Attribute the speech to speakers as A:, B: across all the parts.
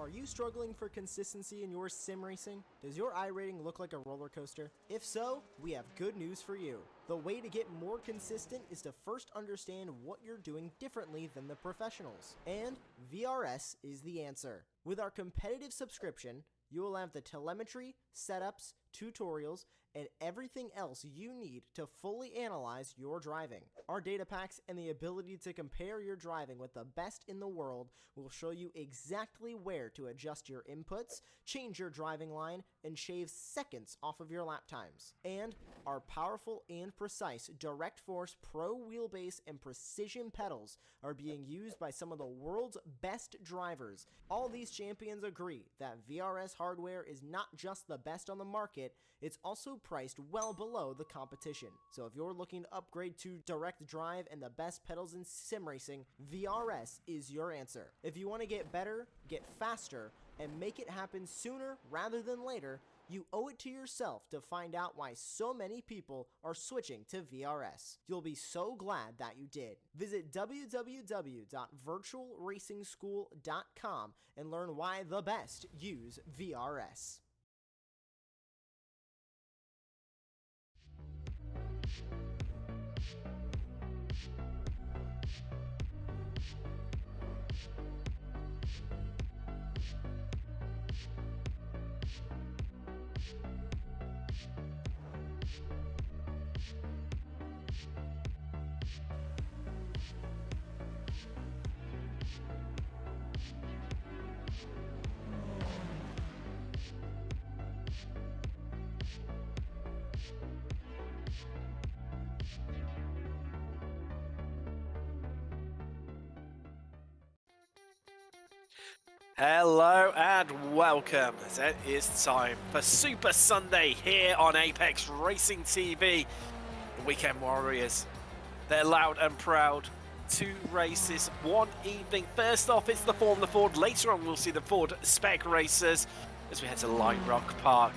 A: Are you struggling for consistency in your sim racing? Does your iRating look like a roller coaster? If so, we have good news for you. The way to get more consistent is to first understand what you're doing differently than the professionals. And VRS is the answer. With our competitive subscription, you will have the telemetry, setups, tutorials, and everything else you need to fully analyze your driving. Our data packs and the ability to compare your driving with the best in the world will show you exactly where to adjust your inputs, change your driving line, and shave seconds off of your lap times. And our powerful and precise Direct Force Pro wheelbase and precision pedals are being used by some of the world's best drivers. All these champions agree that VRS hardware is not just the best on the market, it's also priced well below the competition. So if you're looking to upgrade to direct drive and the best pedals in sim racing, VRS is your answer. If you want to get better, get faster, and make it happen sooner rather than later, you owe it to yourself to find out why so many people are switching to VRS. You'll be so glad that you did. Visit www.virtualracingschool.com and learn why the best use VRS.
B: Hello and welcome. It is time for Super Sunday here on Apex Racing TV. The Weekend Warriors, they're loud and proud. 2 races, 1 evening. First off, it's the Formula Ford. Later on, we'll see the Ford Spec Racers as we head to Light Rock Park.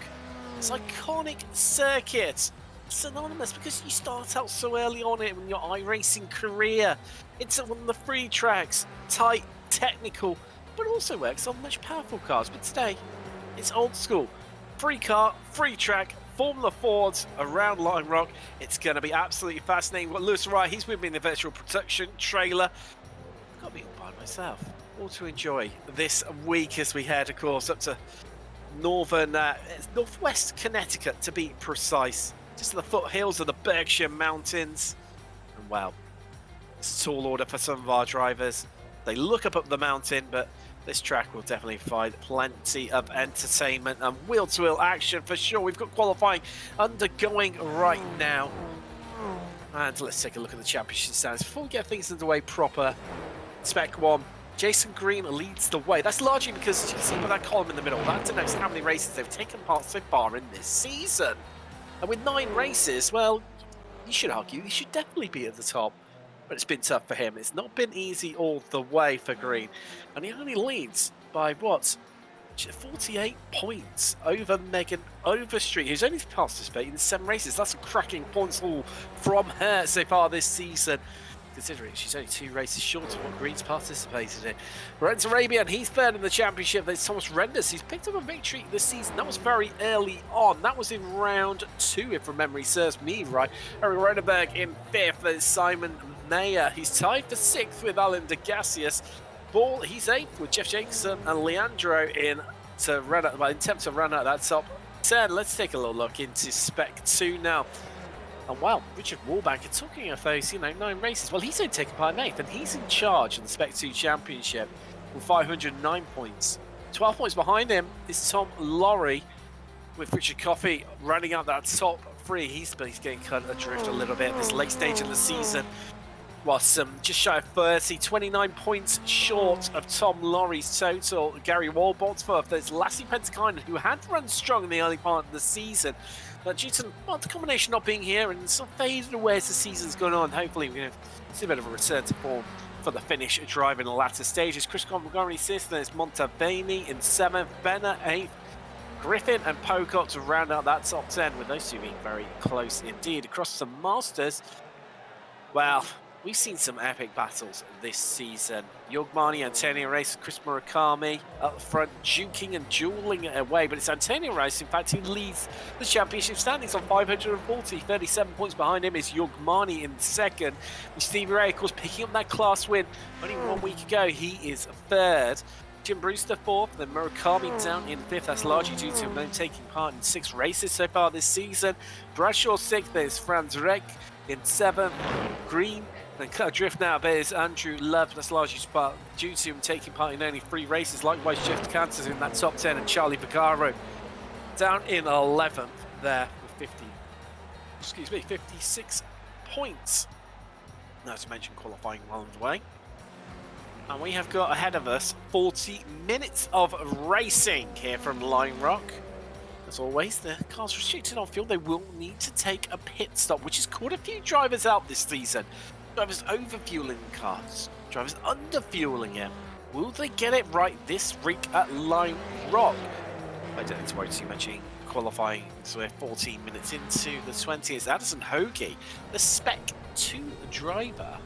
B: This iconic circuit, synonymous because you start out so early on it in your iRacing career. It's one of the free tracks, tight, technical, but also works on much powerful cars. But today, it's old school. Free car, free track, Formula Fords around Light Rock. It's going to be absolutely fascinating. We've got Lewis Wright, he's with me in the virtual production trailer. I've got to be all by myself. All to enjoy this week as we head, of course, up to northwest Connecticut, to be precise. Just the foothills of the Berkshire Mountains. And wow, it's a tall order for some of our drivers. They look up the mountain, but this track will definitely provide plenty of entertainment and wheel-to-wheel action for sure. We've got qualifying undergoing right now. And let's take a look at the championship standings. Before we get things underway proper, Spec 1, Jason Green leads the way. That's largely because, as you can see by that column in the middle, that denotes how many races they've taken part so far in this season. And with 9 races, well, you should argue he should definitely be at the top. But it's been tough for him. It's not been easy all the way for Green. And he only leads by, what, 48 points over Megan Overstreet, who's only participated in 7 races. That's some cracking points all from her so far this season, considering she's only 2 races short of what Green's participated in. Lorenz Arabian, he's third in the championship. There's Thomas Renders, he's picked up a victory this season. That was very early on. That was in round 2, if from memory serves me right. Eric Rodenberg in 5th. There's Simon Mayer, he's tied for 6th with Alan DeGassius. Ball, he's 8th with Jeff Jacobson and Leandro in to run out, well, in attempt to run out that top 10. Let's take a little look into Spec 2 now. And wow, Richard Warbanker, talking of those, 9 races. Well, he's only taken part in 8th, and he's in charge of the Spec 2 Championship with 509 points. 12 points behind him is Tom Lowry, with Richard Coffey running out that top 3. He's getting cut adrift a little bit at this late stage in the season. Whilst just shy of 30, 29 points short of Tom Lowry's total. Gary Walbolt's 4th. There's Lassie Pentakainen, who had run strong in the early part of the season. But due to the combination not being here and sort of faded away as the season's gone on, hopefully we're going to see a bit of a return to form for the finish drive in the latter stages. Chris Montgomery 6th, there's Montavani in 7th, Benner 8th, Griffin and Pocock to round out that top 10, with those two being very close indeed. Across the Masters, well, we've seen some epic battles this season. Yogmani, Antonio Race, Chris Murakami up front, duking and dueling it away. But it's Antonio Race, in fact, who leads the championship standings on 540. 37 points behind him is Yogmani in second. With Stevie Ray, of course, picking up that class win only 1 week ago. He is third. Jim Brewster fourth, then Murakami down in fifth. That's largely due to him taking part in 6 races so far this season. Bradshaw sixth, there's Franz Reck in seventh. Green, then cut adrift now, there's Andrew Love. That's largely due to him taking part in only 3 races. Likewise, Jeff DeCanter's in that top 10, and Charlie Vaccaro down in 11th there with 56 points. Not to mention qualifying well underway. And we have got ahead of us 40 minutes of racing here from Lime Rock. As always, the car's restricted on fuel. They will need to take a pit stop, which has caught a few drivers out this season. Drivers over-fueling cars, drivers under-fueling it. Will they get it right this week at Lime Rock? I don't need to worry too much in qualifying, so we're 14 minutes into the 20th. Addison Hoagie, the Spec 2 driver,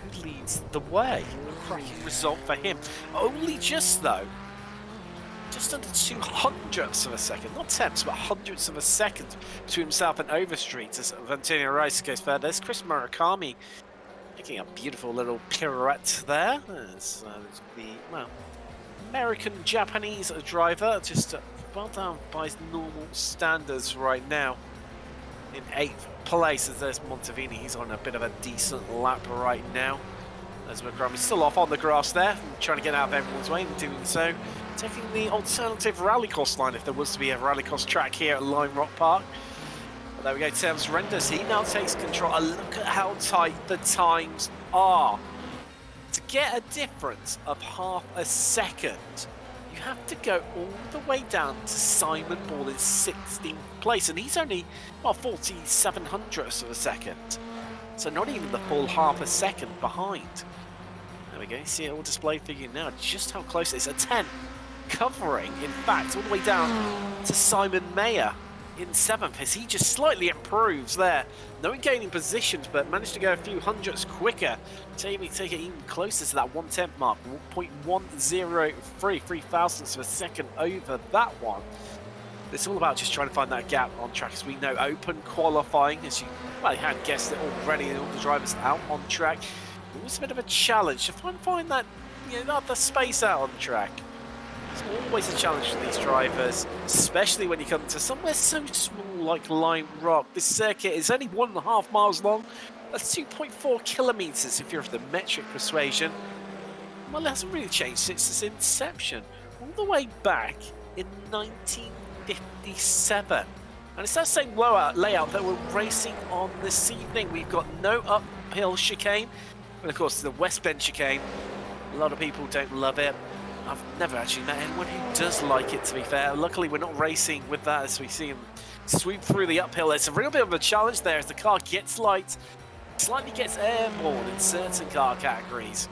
B: who leads the way. A cracking result for him. Only just, though, just under 200ths of a second, not tenths, but hundredths of a second between himself and Overstreet as Antonio Rice goes further. There's Chris Murakami making a beautiful little pirouette there. There's the, well, American-Japanese driver, just well down by his normal standards right now. In 8th place, as there's Montevini. He's on a bit of a decent lap right now. As Murakami's still off on the grass there, trying to get out of everyone's way, and doing so, taking the alternative rallycross line if there was to be a rallycross track here at Lime Rock Park. But there we go, Tim surrenders. He now takes control. And look at how tight the times are. To get a difference of half a second, you have to go all the way down to Simon Ball in 16th place, and he's only, well, 4700ths of a second. So not even the full half a second behind. There we go, you see it all displayed for you now, just how close it is. A 10, covering, in fact, all the way down to Simon Mayer in 7th, as he just slightly improves there. No gaining positions, but managed to go a few hundredths quicker. Take it even closer to that 1/10 mark, 1.103, 3 thousandths of a second over that one. It's all about just trying to find that gap on track, as we know open qualifying, as you well had guessed it already, all the drivers out on track. It was a bit of a challenge to find that, you know, the space out on the track. It's always a challenge for these drivers, especially when you come to somewhere so small like Lime Rock. This circuit is only 1.5 miles long. That's 2.4 kilometers if you're of the metric persuasion. Well, it hasn't really changed since its inception, all the way back in 1957. And it's that same layout that we're racing on this evening. We've got no uphill chicane, and of course the West Bend chicane. A lot of people don't love it. I've never actually met anyone who does like it, to be fair. Luckily, we're not racing with that as we see him sweep through the uphill. It's a real bit of a challenge there as the car gets light, slightly gets airborne in certain car categories.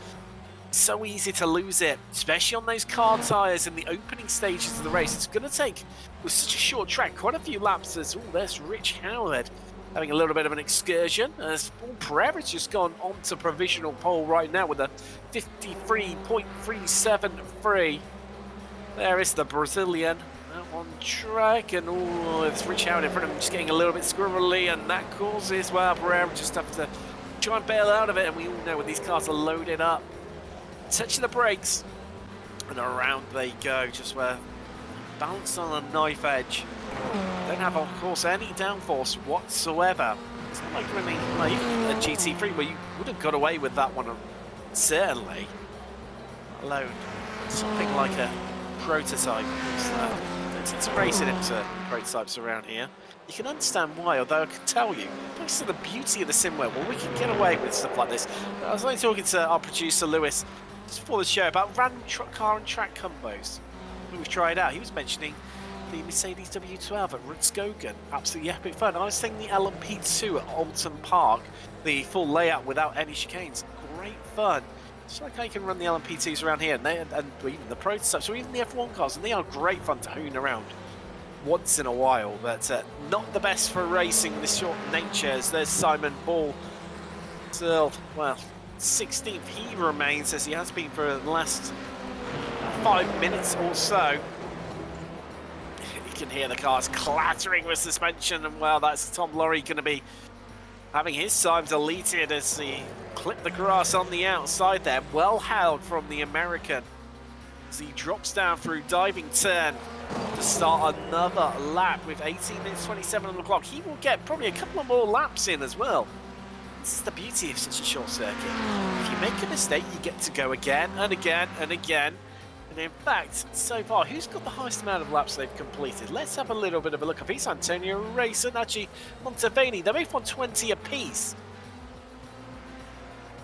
B: So easy to lose it, especially on those car tyres in the opening stages of the race. It's going to take, with such a short track, quite a few laps. There's Rich Howard having a little bit of an excursion, as Paul Pereira's just gone on to provisional pole right now with a 53.373. There is the Brazilian out on track, and it's Rich Howard in front of him, just getting a little bit squirrely, and that causes, well, Pereira just have to try and bail out of it, and we all know when these cars are loaded up. Touching the brakes, and around they go, just where balanced on a knife edge. Don't have, of course, any downforce whatsoever. It's not like really like a GT3 where you would have got away with that one, certainly. Alone, something like a prototype. Don't tend to race it into prototypes around here. You can understand why, although I can tell you, thanks to the beauty of the sim world, well, we can get away with stuff like this. I was only talking to our producer Lewis just before the show about random car and track combos we've tried out. He was mentioning the Mercedes W12 at Rudskogen, absolutely epic fun. I was thinking the LMP2 at Alton Park, the full layout without any chicanes, great fun. Just like how you can run the LMP2s around here, and even the prototypes, or even the F1 cars, and they are great fun to hoon around once in a while, but not the best for racing this short nature. As there's Simon Ball Still, well, 16th he remains as he has been for the last 5 minutes or so. You can hear the cars clattering with suspension, and well, that's Tom Lorry going to be having his time deleted as he clipped the grass on the outside there. Well held from the American as he drops down through diving turn to start another lap with 18 minutes 27 on the clock. He will get probably a couple of more laps in as well. This is the beauty of such a short circuit. If you make a mistake, you get to go again and again and again. And in fact, so far, who's got the highest amount of laps they've completed? Let's have a little bit of a look. If it's Antonio Race and actually Montevani, they're both on 20 apiece.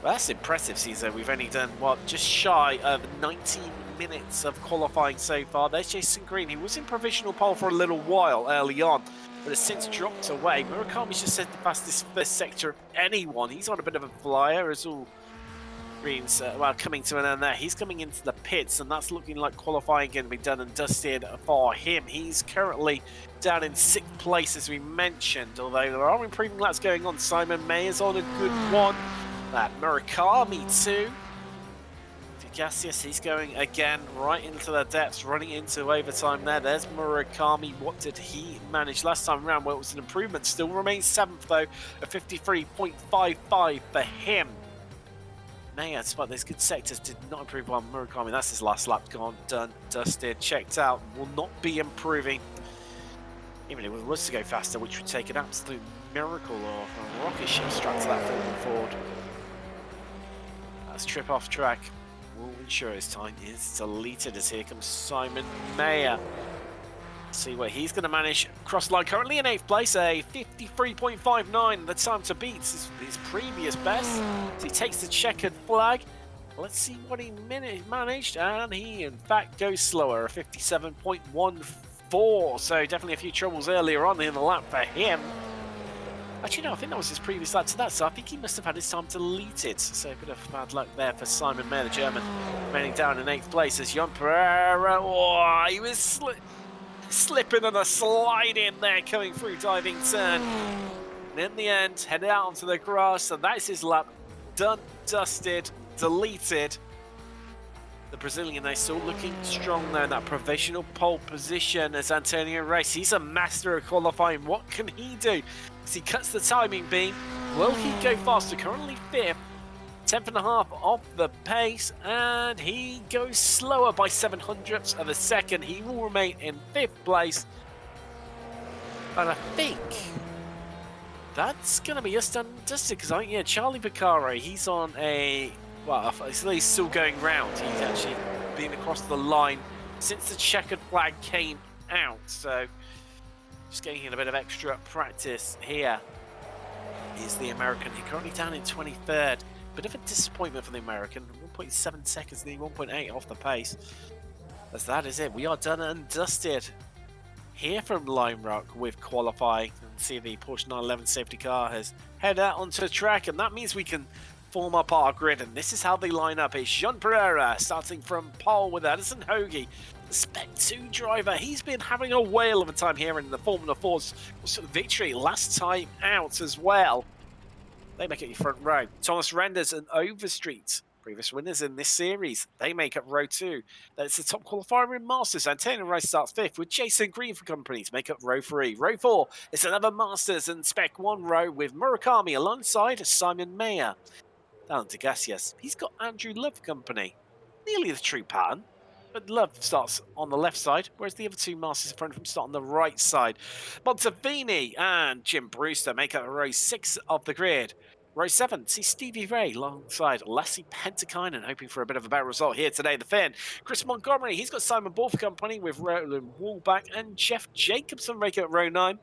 B: Well, that's impressive, Caesar. We've only done, what, just shy of 19 minutes of qualifying so far. There's Jason Green. He was in provisional pole for a little while early on, but has since dropped away. Murakami's just said the fastest first sector of anyone. He's on a bit of a flyer as all Green's, well, coming to an end there. He's coming into the pits, and that's looking like qualifying going to be done and dusted for him. He's currently down in 6th place, as we mentioned, although there are improving laps going on. Simon Mayer's on a good one. Murakami too. Gassius, he's going again right into the depths, running into overtime there. There's Murakami. What did he manage last time around? Well, it was an improvement. Still remains 7th, though, at 53.55 for him. Mayer, despite those good sectors, did not improve on Murakami. That's his last lap gone, done, dusted, checked out. Will not be improving. Even if it was to go faster, which would take an absolute miracle or a rocket ship strapped to that forward. That's trip off track. Will ensure his time is deleted as here comes Simon Mayer. See what he's going to manage. Cross line currently in 8th place, a 53.59. The time to beat his previous best. So he takes the checkered flag. Let's see what he managed, and he in fact goes slower, a 57.14. So definitely a few troubles earlier on in the lap for him. Actually, no, I think that was his previous lap to that, so I think he must have had his time deleted. So a bit of bad luck there for Simon Mayer, the German, remaining down in 8th place as Jan Pereira. Oh, he was slipping and a slide in there coming through diving turn. And in the end, headed out onto the grass, and that's his lap. Done, dusted, deleted. The Brazilian, they're still looking strong there in that provisional pole position as Antonio Race. He's a master of qualifying. What can he do? As he cuts the timing beam, will he go faster? Currently 5th, 10th and a half off the pace, and he goes slower by 700ths of a second. He will remain in 5th place. And I think that's going to be us done and dusted because yeah, Charlie Vaccaro, he's on a, well, he's still going round. He's actually been across the line since the checkered flag came out. So just getting in a bit of extra practice here is the American. He's currently down in 23rd. Bit of a disappointment for the American. 1.7 seconds, nearly 1.8 off the pace. As that is it. We are done and dusted here from Lime Rock with qualifying. And see the Porsche 911 safety car has headed out onto the track, and that means we can form up our grid. And this is how they line up. It's Jean Pereira starting from pole with Addison Hoagie, the Spec 2 driver. He's been having a whale of a time here in the Formula 4's victory last time out as well. They make it your front row. Thomas Renders and Overstreet, previous winners in this series, they make up row 2. That's the top qualifier in Masters. Antonio Rice starts 5th with Jason Green for companies, make up row 3. Row 4 is another Masters and Spec 1 row with Murakami alongside Simon Mayer. Down to Gassius. He's got Andrew Love company. Nearly the true pattern. But Love starts on the left side, whereas the other two Masters in front of him start on the right side. Montevini and Jim Brewster make up row 6 of the grid. Row 7, see Stevie Ray alongside Lassie Pentakainen, hoping for a bit of a better result here today. The Finn, Chris Montgomery, he's got Simon Ball for company with Roland Wallback and Jeff Jacobson make up row 9.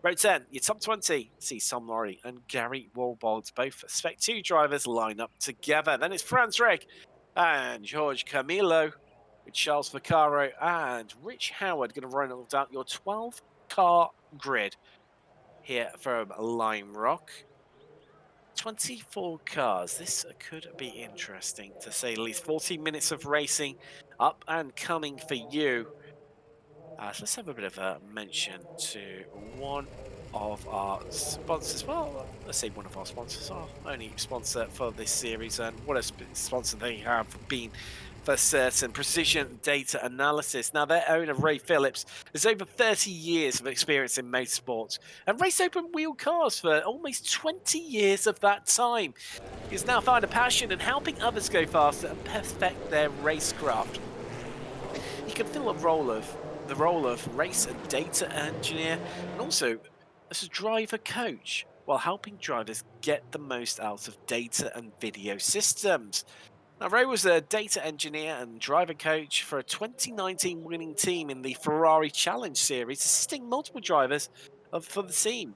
B: Row 10, your top 20, see Tom Laurie and Gary Wallbold, both Spec 2 drivers line up together. Then it's Franz Reg and George Camilo, with Charles Vaccaro and Rich Howard going to run out your 12-car grid here from Lime Rock. 24 cars. This could be interesting, to say the least. 40 minutes of racing up and coming for you. So let's have a bit of a mention to one of our sponsors. Well, let's say one of our sponsors, our only sponsor for this series, and what a sponsor they have been for certain. Precision Data Analysis. Now, their owner, Ray Phillips, has over 30 years of experience in motorsports and raced open wheel cars for almost 20 years of that time. He's now found a passion in helping others go faster and perfect their racecraft. He can fill the role of race and data engineer, and also as a driver coach, while helping drivers get the most out of data and video systems. Now, Ray was a data engineer and driver coach for a 2019 winning team in the Ferrari Challenge Series, assisting multiple drivers for the team.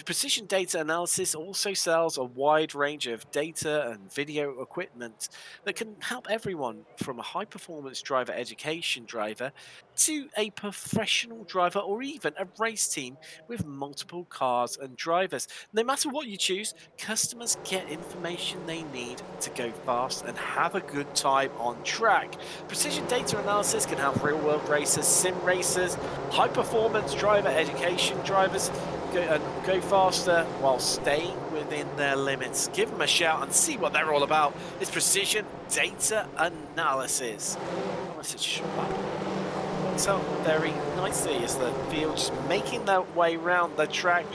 B: Precision Data Analysis also sells a wide range of data and video equipment that can help everyone from a high-performance driver education driver to a professional driver or even a race team with multiple cars and drivers. No matter what you choose, customers get information they need to go fast and have a good time on track. Precision Data Analysis can help real-world racers, sim racers, high-performance driver education drivers go faster while staying within their limits. Give them a shout and see what they're all about. It's Precision Data Analysis. Works out very nicely as the field just making their way round the track,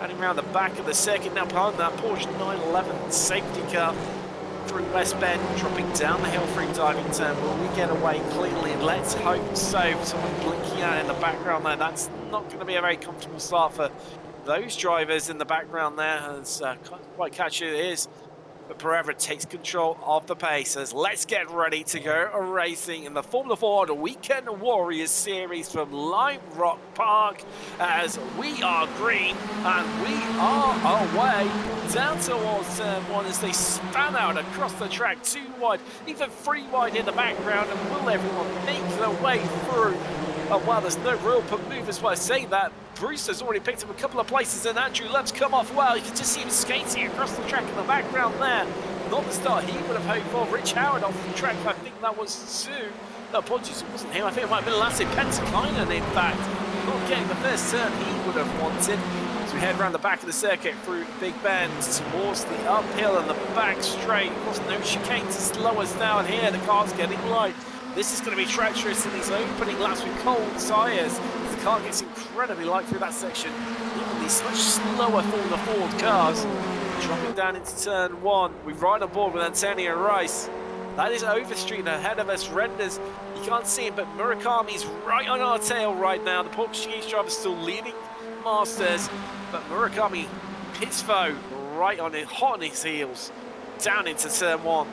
B: heading around the back of the circuit. Now behind that Porsche 911 safety car through West Bend, dropping down the hill through diving turn. Will we get away cleanly? Let's hope so. Someone blinking out in the background there. That's not going to be a very comfortable start for those drivers in the background there. As quite catchy it is. But Pereira takes control of the pace as let's get ready to go racing in the Formula Ford Weekend Warriors Series from Lime Rock Park, as we are green and we are away down towards turn one as they span out across the track, 2 wide, even 3 wide in the background. And will everyone make their way through? Oh, wow, there's no real movers while I say that. Bruce has already picked up a couple of places and Andrew Love's come off well. You can just see him skating across the track in the background there. Not the start he would have hoped for. Rich Howard off the track, I think that was 2. No, apologies, it wasn't him. I think it might have been Lasse Pentikainen, in fact. Not getting the first turn he would have wanted. As we head around the back of the circuit through Big Bend towards the uphill and the back straight. Of course, no chicane to slow us down here. The car's getting light. This is going to be treacherous in these opening laps with cold tyres. The car gets incredibly light through that section. Even these much slower Formula Ford cars. Dropping down into turn 1. We ride on board with Antonio Rice. That is Overstreet ahead of us. Renders, you can't see him, but Murakami's right on our tail right now. The Portuguese driver still leading Masters, but Murakami, his foe, right on it, hot on his heels. Down into turn 1.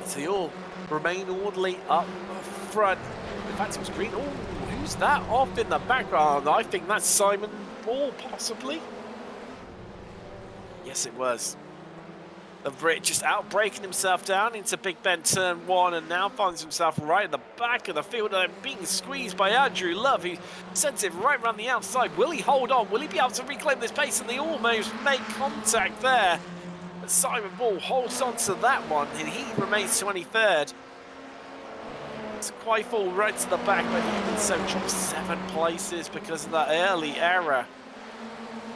B: So they all remain orderly up front. In fact, it was green. Oh, who's that off in the background? I think that's Simon Ball, possibly. Yes, it was. The Brit just out-braking himself down into Big Bend turn 1 and now finds himself right at the back of the field and being squeezed by Andrew Love, who sends it right around the outside. Will he hold on? Will he be able to reclaim this pace? And they almost make contact there. Simon Ball holds on to that one and he remains 23rd. It's quite full right to the back, but even so drops 7 places because of that early error.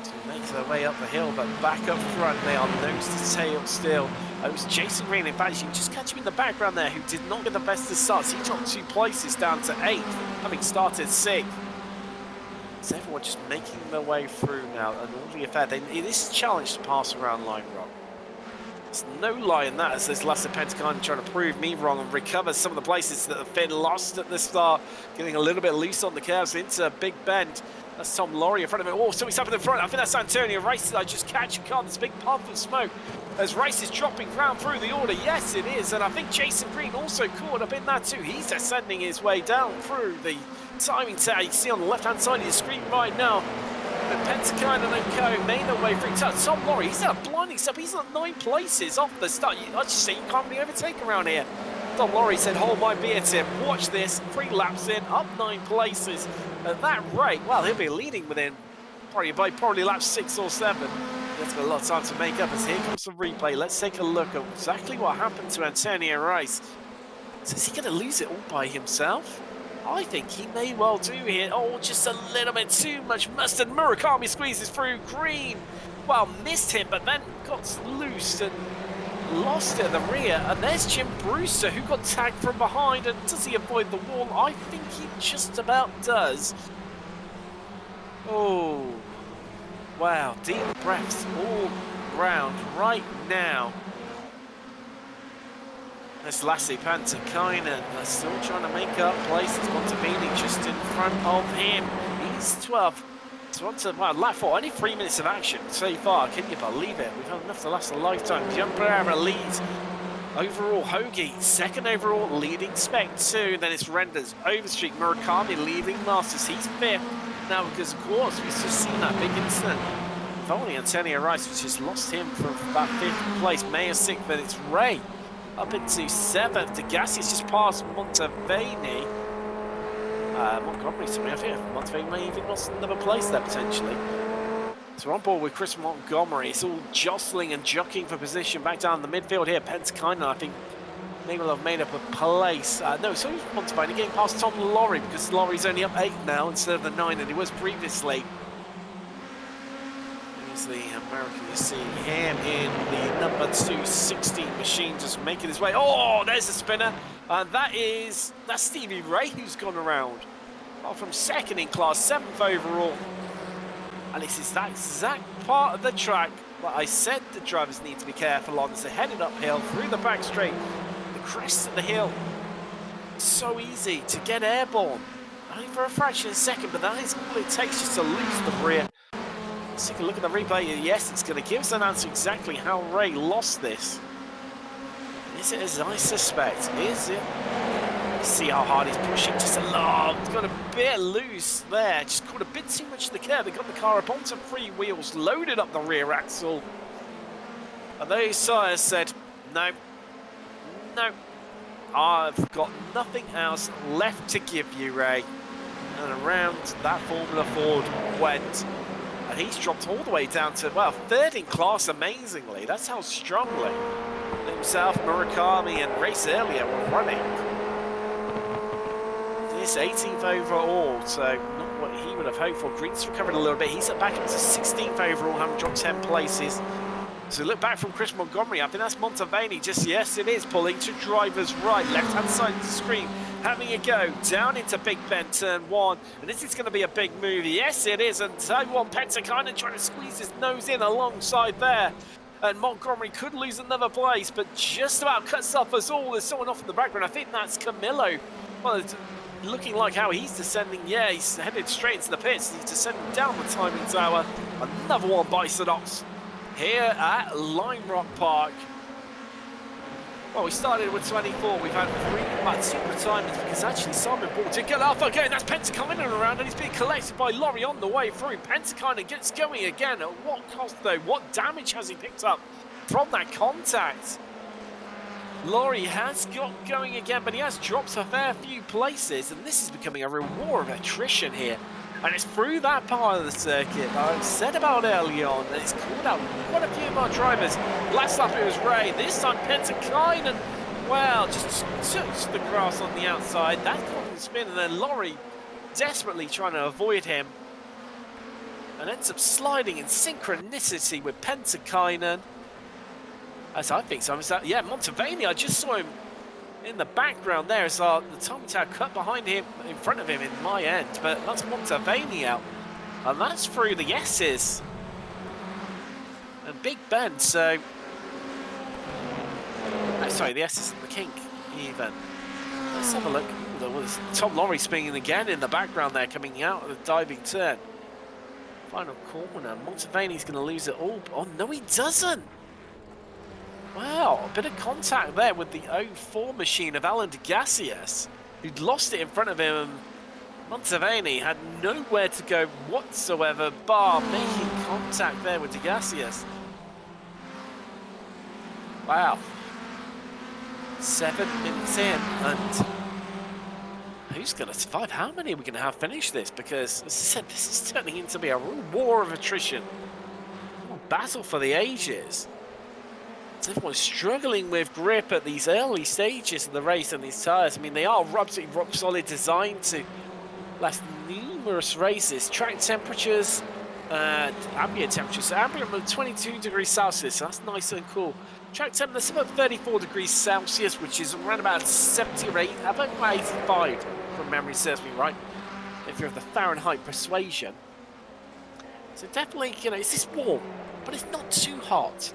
B: To make their way up the hill, but back up front they are nose to tail still. It was Jason Green, in fact you can just catch him in the background there, who did not get the best of starts. He dropped 2 places down to 8th, having started 6th. So everyone just making their way through now, an orderly affair. This is a challenge to pass around Lime Rock. There's no lie in that, as there's Lasse Pentikainen trying to prove me wrong and recover some of the places that Finn lost at the start, getting a little bit loose on the curves into Big Bend. That's Tom Laurie in front of him. Oh, something's happened in front. I think that's Antonio Rice. Did I just catch a car? There's a big puff of smoke as Rice is dropping round through the order. Yes, it is. And I think Jason Green also caught up in that too. He's ascending his way down through the timing tower. You can see on the left-hand side of your screen right now. But Pentikainen and Co made their way through. Tom Laurie, he's at a blinding step. He's at 9 places off the start. I just say you can't really overtake around here. Tom Laurie said, hold my beer, Tim. Watch this. 3 laps in, up 9 places. At that rate, well, he'll be leading within probably laps 6 or 7. That's got a lot of time to make up as here comes the replay. Let's take a look at exactly what happened to Antonio Rice. So is he going to lose it all by himself? I think he may well do here. Oh, just a little bit too much mustard. Murakami squeezes through. Green, well, missed him, but then got loose and lost it at the rear. And there's Jim Brewster, who got tagged from behind. And does he avoid the wall? I think he just about does. Oh, wow. Deep breaths all round right now. There's Lassie Pantakainen. They're still trying to make up places. Montevini just in front of him. He's 12. So well, lap 4, only 3 minutes of action so far. Can you believe it? We've had enough to last a lifetime. Gianparra leads overall. Hoagie, second overall, leading Spec 2. Then it's Renders, Overstreet, Murakami leading Masters. He's 5th now because, of course, we've just seen that big incident. If only Antonio Rice, which has lost him from about 5th place. Mayer 6th, then it's Ray up into 7th. Degassi is just past Montevini. Montgomery, sorry, I think Montevini may even lost another place there potentially. So we're on board with Chris Montgomery. It's all jostling and jockeying for position back down the midfield here. Pantakainen, I think, may well have made up a place. No, so Montevini getting past Tom Lorry because Lorry's only up 8 now instead of the 9 that he was previously. Here's the American, you see him in the number 260 machine just making his way. Oh, there's a spinner. And that's Stevie Ray who's gone around. Well, from 2nd in class, 7th overall. And this is that exact part of the track that I said the drivers need to be careful on as they're headed uphill through the back straight. The crest of the hill. So easy to get airborne. Only for a fraction of a second, but that is all it takes just to lose the rear. Let's take a look at the replay. Yes, it's going to give us an answer exactly how Ray lost this. Is it as I suspect? Is it? See how hard he's pushing. Just a lot. He's got a bit loose there. Just caught a bit too much to the curb. They got the car up onto 3 wheels, loaded up the rear axle. And those sires said, no, no, I've got nothing else left to give you, Ray. And around that Formula Ford went. And he's dropped all the way down to, well, 3rd in class, amazingly. That's how strongly himself, Murakami, and Race earlier were running. This 18th overall, so not what he would have hoped for. Green's recovered a little bit. He's back up to 16th overall, having dropped 10 places. So look back from Chris Montgomery. I think that's Montevini. Just, yes, it is. Pulling to driver's right, left-hand side of the screen. Having a go down into Big Bend, turn 1. And this is going to be a big move. Yes, it is. And Taiwan Pantakainen trying to squeeze his nose in alongside there. And Montgomery could lose another place, but just about cuts off us all. There's someone off in the background. I think that's Camillo. Well, it's looking like how he's descending. Yeah, he's headed straight into the pits. He's descending down the timing tower. Another one by Sodox here at Lime Rock Park. Well, we started with 24. We've had 2 retirements because actually Simon Ball did get off again. That's Pantakainen around and he's being collected by Laurie on the way through. Pantakainen gets going again. At what cost though? What damage has he picked up from that contact? Laurie has got going again, but he has dropped a fair few places, and this is becoming a real war of attrition here. And it's through that part of the circuit that I've said about early on, and it's called out quite a few of our drivers. Last lap it was Ray, this time Pantakainen, well, just touched the grass on the outside. That caught him spin, and then Laurie desperately trying to avoid him. And ends up sliding in synchronicity with Pantakainen. As I think so. Yeah, Montevini, I just saw him in the background there as the timing tower cut behind him, in front of him in my end, but that's Montevini out. And that's through the S's. And Big Ben, so... Oh, sorry, the S's and the kink, even. Let's have a look. There's Tom Lorry spinning again in the background there, coming out of the diving turn. Final corner. Montevini's going to lose it all. Oh, no, he doesn't. Wow, a bit of contact there with the 04 machine of Alan Degassius, who'd lost it in front of him. Montevini had nowhere to go whatsoever, bar making contact there with Degassius. Wow. 7 minutes in, and who's going to survive? How many are we going to have finish this? Because, as I said, this is turning into be a real war of attrition. A battle for the ages. Everyone's struggling with grip at these early stages of the race and these tyres. I mean, they are absolutely rock solid, designed to last numerous races. Track temperatures, ambient temperatures. So ambient of 22 degrees Celsius, so that's nice and cool. Track temperature, that's about 34 degrees Celsius, which is around about 70 or 8, about 85 from memory serves me right, if you're of the Fahrenheit persuasion. So definitely, you know, it's this warm, but it's not too hot.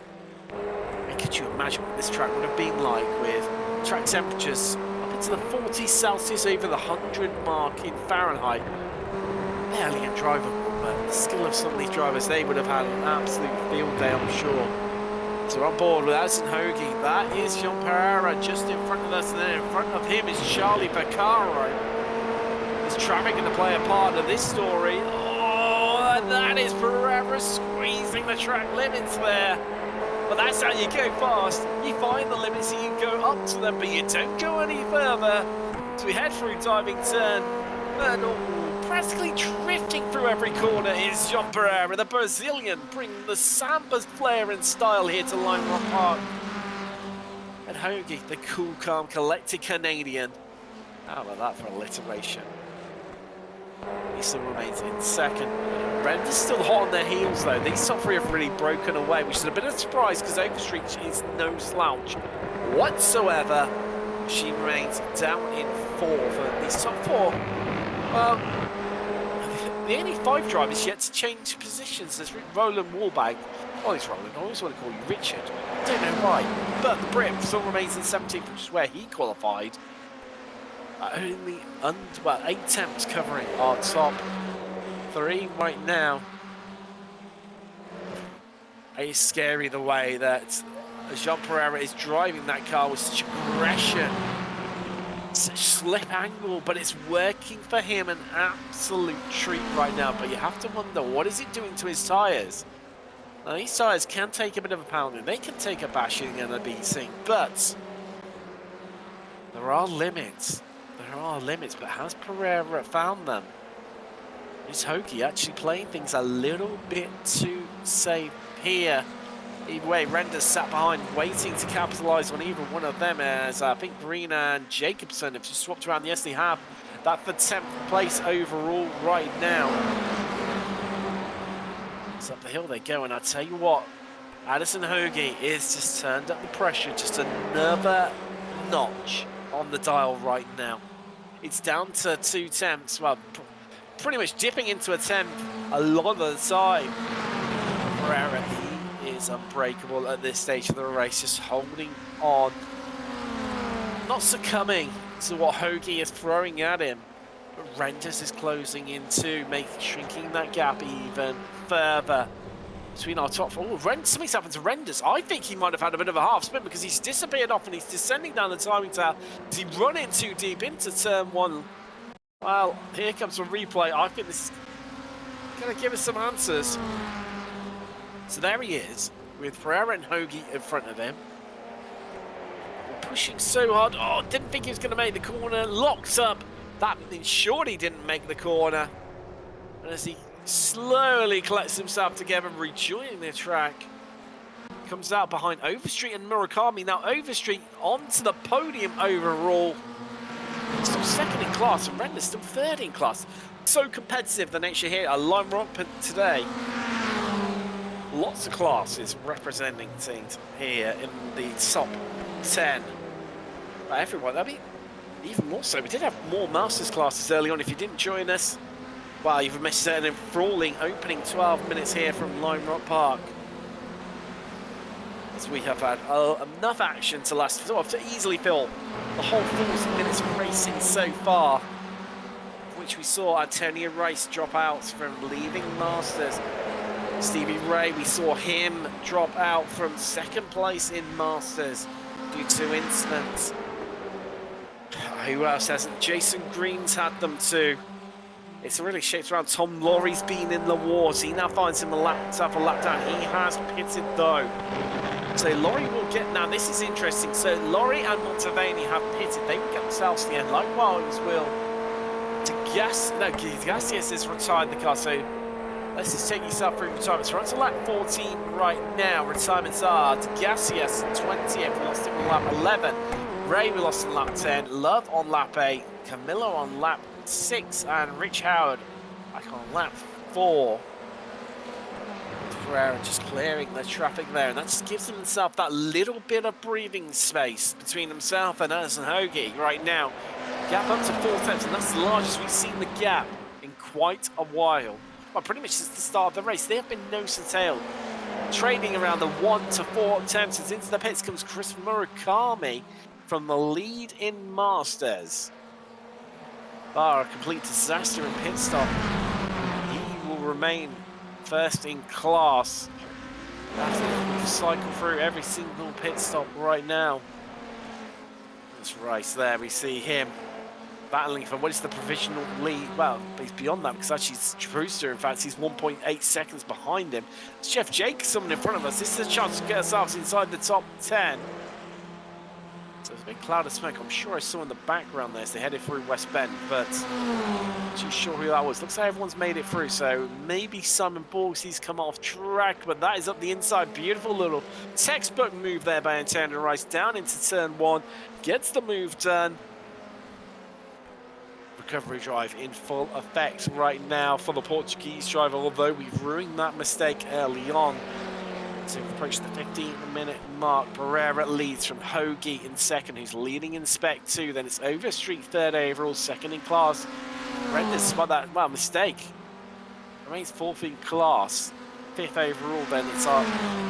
B: And could you imagine what this track would have been like with track temperatures up into the 40 Celsius, over the 100 mark in Fahrenheit? Barely drivable, but the skill of some of these drivers, they would have had an absolute field day, I'm sure. So we're on board with Addison Hoagie. That is Jean Pereira just in front of us, and then in front of him is Charlie Beccaro. Is traffic going to play a part of this story? Oh, and that is Pereira squeezing the track limits there. But that's how you go fast. You find the limits and you go up to them, but you don't go any further. So we head through diving turn. And practically drifting through every corner is Jean Pereira, the Brazilian, bringing the Samba's flair and style here to Lime Rock Park. And Hoagie, the cool, calm, collected Canadian. How about that for alliteration? He still remains in second. Brenda's still hot on their heels though. These top three have really broken away, which is a bit of a surprise because Overstreet is no slouch whatsoever. She remains down in fourth. And these top four, well, the only 5 drivers yet to change positions. There's Roland Wallbag. Oh, it's Roland. I always want to call you Richard. I don't know why. But the Brit still remains in 17th, which is where he qualified. Only 8 attempts covering our top 3 right now. It's scary the way that Jean Pereira is driving that car with such aggression, such slip angle, but it's working for him, an absolute treat right now. But you have to wonder, what is it doing to his tyres? Now, these tyres can take a bit of a pounding, they can take a bashing and a beating, but there are limits. There are limits, but has Pereira found them? Is Hoagie actually playing things a little bit too safe here? Either way, Renders sat behind, waiting to capitalise on either one of them, as I think Green and Jacobson have just swapped around. Yes, they have. That for 10th place overall right now. It's up the hill they go, and I tell you what, Addison Hoagie is just turned up the pressure, just another notch on the dial right now. It's down to 2 tenths, well, pretty much dipping into a 10th a lot of the time. Pereira, he is unbreakable at this stage of the race, just holding on, not succumbing to what Hoagie is throwing at him. But Renders is closing in too, shrinking that gap even further between our top 4. Oh, something's happened to Renders. I think he might have had a bit of a half spin because he's disappeared off and he's descending down the timing tower. Does he run in too deep into turn 1? Well, here comes a replay. I think this is going to give us some answers. So there he is, with Pereira and Hoagie in front of him. Pushing so hard. Oh, didn't think he was going to make the corner. Locked up. That ensured he didn't make the corner. And as he slowly collects himself together, rejoining the track, comes out behind Overstreet and Murakami. Now Overstreet onto the podium overall. Still second in class, and Render's still third in class. So competitive the nature here at Lime Rock today. Lots of classes representing things here in the top 10. But everyone, I mean, even more so. We did have more Masters classes early on. If you didn't join us, well, you've missed an enthralling opening 12 minutes here from Lime Rock Park. As we have had enough action to last, to easily fill the whole 40 minutes of racing so far, which we saw Antonio Rice drop out from leaving Masters. Stevie Ray, we saw him drop out from 2nd place in Masters due to incidents. Who else hasn't? Jason Green's had them too. It's really shaped around. Tom Laurie's been in the wars. He now finds him a lap down. He has pitted though. So Laurie will get, now this is interesting. So Laurie and Montevani have pitted. They will get themselves to the end. Likewise will Gassius has retired the car. So Let's just take yourself through retirements. We're on to lap 14 right now. Retirements are Gasias on 20th. We lost him on lap 11. Ray we lost on lap 10. Love on lap 8. Camillo on lap 6. And Rich Howard back on lap 4. Ferreira just clearing the traffic there. And that just gives himself that little bit of breathing space between himself and us and Hoagie right now. Gap up to 4 tenths. And that's the largest we've seen the gap in quite a while. Well, pretty much since the start of the race. They have been nose and tail, trading around the 1 to 4 attempts. As into the pits comes Chris Murakami from the lead in Masters. Bar, a complete disaster in pit stop. He will remain first in class after we cycle through every single pit stop right now. That's right, there we see him battling for what is the provisional lead. Well, he's beyond that because actually it's Brewster. In fact, he's 1.8 seconds behind him. It's Jeff Jacobs in front of us. This is a chance to get ourselves inside the top 10. So there's a big cloud of smoke. I'm sure I saw in the background there as they headed through West Bend, but not too sure who that was. Looks like everyone's made it through, so maybe Simon Borgsy's come off track, but that is up the inside. Beautiful little textbook move there by Antonio Rice down into turn 1. Gets the move done. Recovery drive in full effect right now for the Portuguese driver, although we've ruined that mistake early on. So we've approached the 15-minute mark. Pereira leads from Hoagie in second, who's leading in Spec 2. Then it's Overstreet third overall, second in class. Horrendous by that, well, mistake. Remains fourth in class, fifth overall. Then it's our,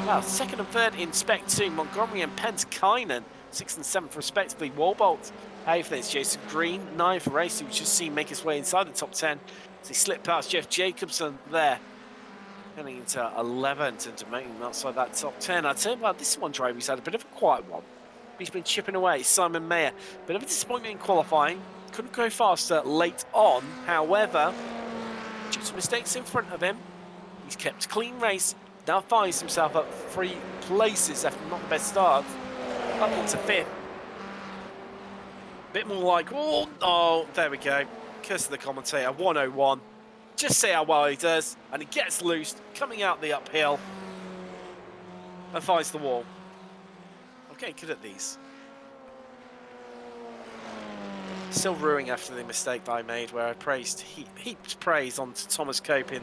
B: well, second and third in Spec 2. Montgomery and Pentikainen, sixth and seventh respectively. Walbolt, eighth. Then it's Jason Green, ninth. Race, who's just seen make his way inside the top 10. As he slipped past Jeff Jacobson there. Getting into 11th and to making outside that top 10. I'd say about this one driver who's had a bit of a quiet one. He's been chipping away. Simon Mayer. Bit of a disappointment in qualifying. Couldn't go faster late on. However, due to mistakes in front of him, he's kept a clean race. Now finds himself up 3 places after not the best start. Up into 5th. Bit more like, oh, there we go. Curse of the commentator. 101. Just see how well he does, and he gets loose, coming out the uphill, and finds the wall. Okay, good at these. Still ruining after the mistake that I made, where I praised, heaped praise on Thomas Cope in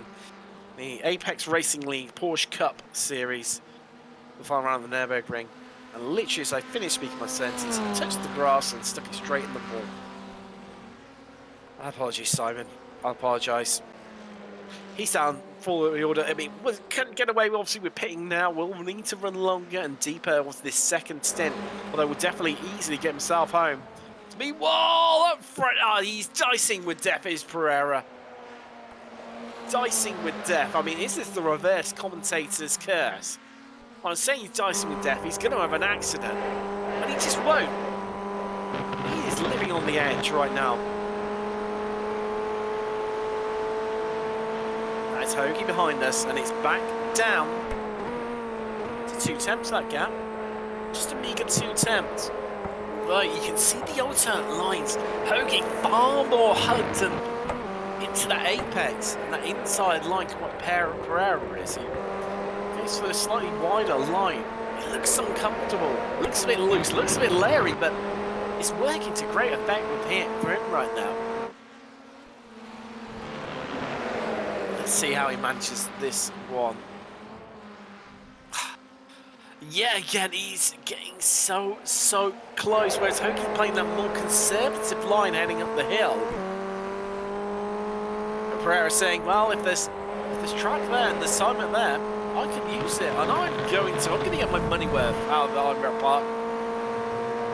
B: the Apex Racing League Porsche Cup series, the final round of the Nürburgring. And literally, as I finished speaking my sentence, I touched the grass and stuck it straight in the wall. I apologise, Simon. I apologise. He's down for the order. I mean, couldn't get away, obviously, with pitting now. We'll need to run longer and deeper with this second stint, although we'll definitely easily get himself home. To be wall up front. Ah, he's dicing with death, is Pereira. Dicing with death. I mean, is this the reverse commentator's curse? When I'm saying he's dicing with death, he's going to have an accident, and he just won't. He is living on the edge right now. It's Hoagie behind us, and it's back down to 2 tenths, that gap. Just a meager 2 tenths. Right, you can see the alternate lines. Hoagie far more hugged and into that apex, and that inside line to what Pereira is. He goes for a slightly wider line. It looks uncomfortable, looks a bit loose, looks a bit leery, but it's working to great effect with him right now. Let's see how he manages this one. Yeah, again, he's getting so close, whereas Hoagie playing that more conservative line heading up the hill. And Pereira saying, well, if there's track there and there's time there, I can use it, and I'm going to get my money worth out of the Albert Park.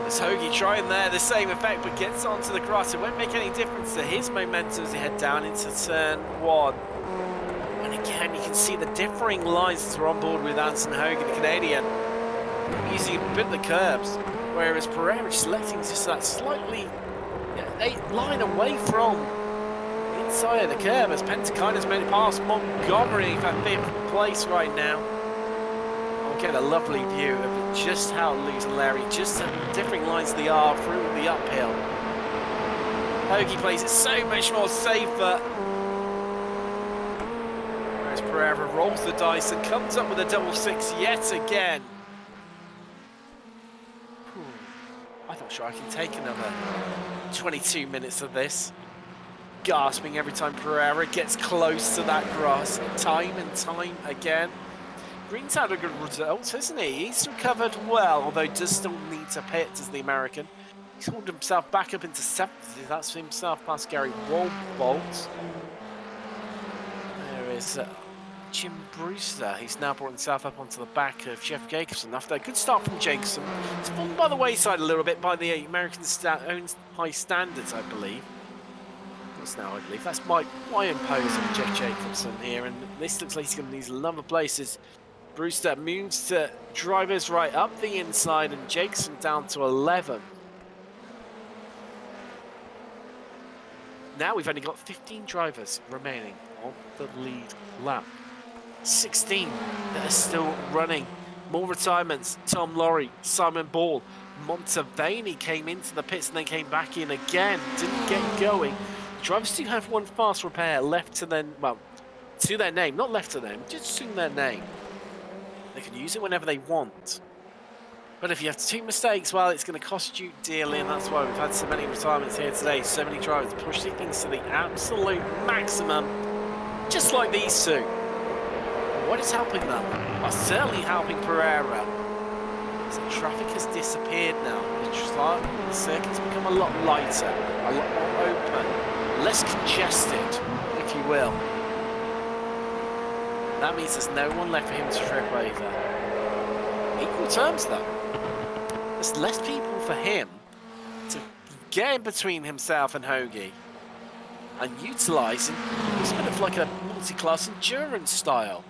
B: There's Hoagie trying there, the same effect, but gets onto the grass. It won't make any difference to his momentum as he head down into turn 1. And again, you can see the differing lines as we're on board with Anson Hoagie, the Canadian, using a bit of the curbs, whereas Pereira selecting just that slightly line away from the inside of the curb as Pentikainen's made it past Montgomery for 5th place right now. We'll get a lovely view of just how loose and Larry, just the differing lines they are through the uphill. Hoagie plays it so much more safer. as Pereira rolls the dice and comes up with a double six yet again. I'm not sure I can take another 22 minutes of this. Gasping every time Pereira gets close to that grass, time and time again. Green's had a good result, hasn't he? He's recovered well, although does still need to pit as the American. He's hauled himself back up into 7th. That's himself past Gary Wohlbolt. There is Jim Brewster. He's now brought himself up onto the back of Jeff Jacobson after a good start from Jacobson. It's fallen by the wayside a little bit by the American own high standards, I believe. Now, I believe that's my imposer, Jeff Jacobson here, and this looks like he's going to need a number of places. Brewster moves to drivers right up the inside, and Jacobson down to 11. Now we've only got 15 drivers remaining on the lead lap. 16 that are still running. More retirements. Tom Laurie, Simon Ball, Montevani came into the pits and then came back in again. Didn't get going. Drivers do have one fast repair left to their, well, to their name, not left to them, just to their name. They can use it whenever they want. But if you have 2 mistakes, well, it's going to cost you dearly, and that's why we've had so many retirements here today. So many drivers pushing things to the absolute maximum, just like these two. What is helping them? Well, certainly helping Pereira. So traffic has disappeared now. The circuit's become a lot lighter, a lot more open, less congested, if you will. That means there's no one left for him to trip over. Equal terms, though. There's less people for him to get in between himself and Hoagie and utilising it's a bit of like a multi-class endurance style.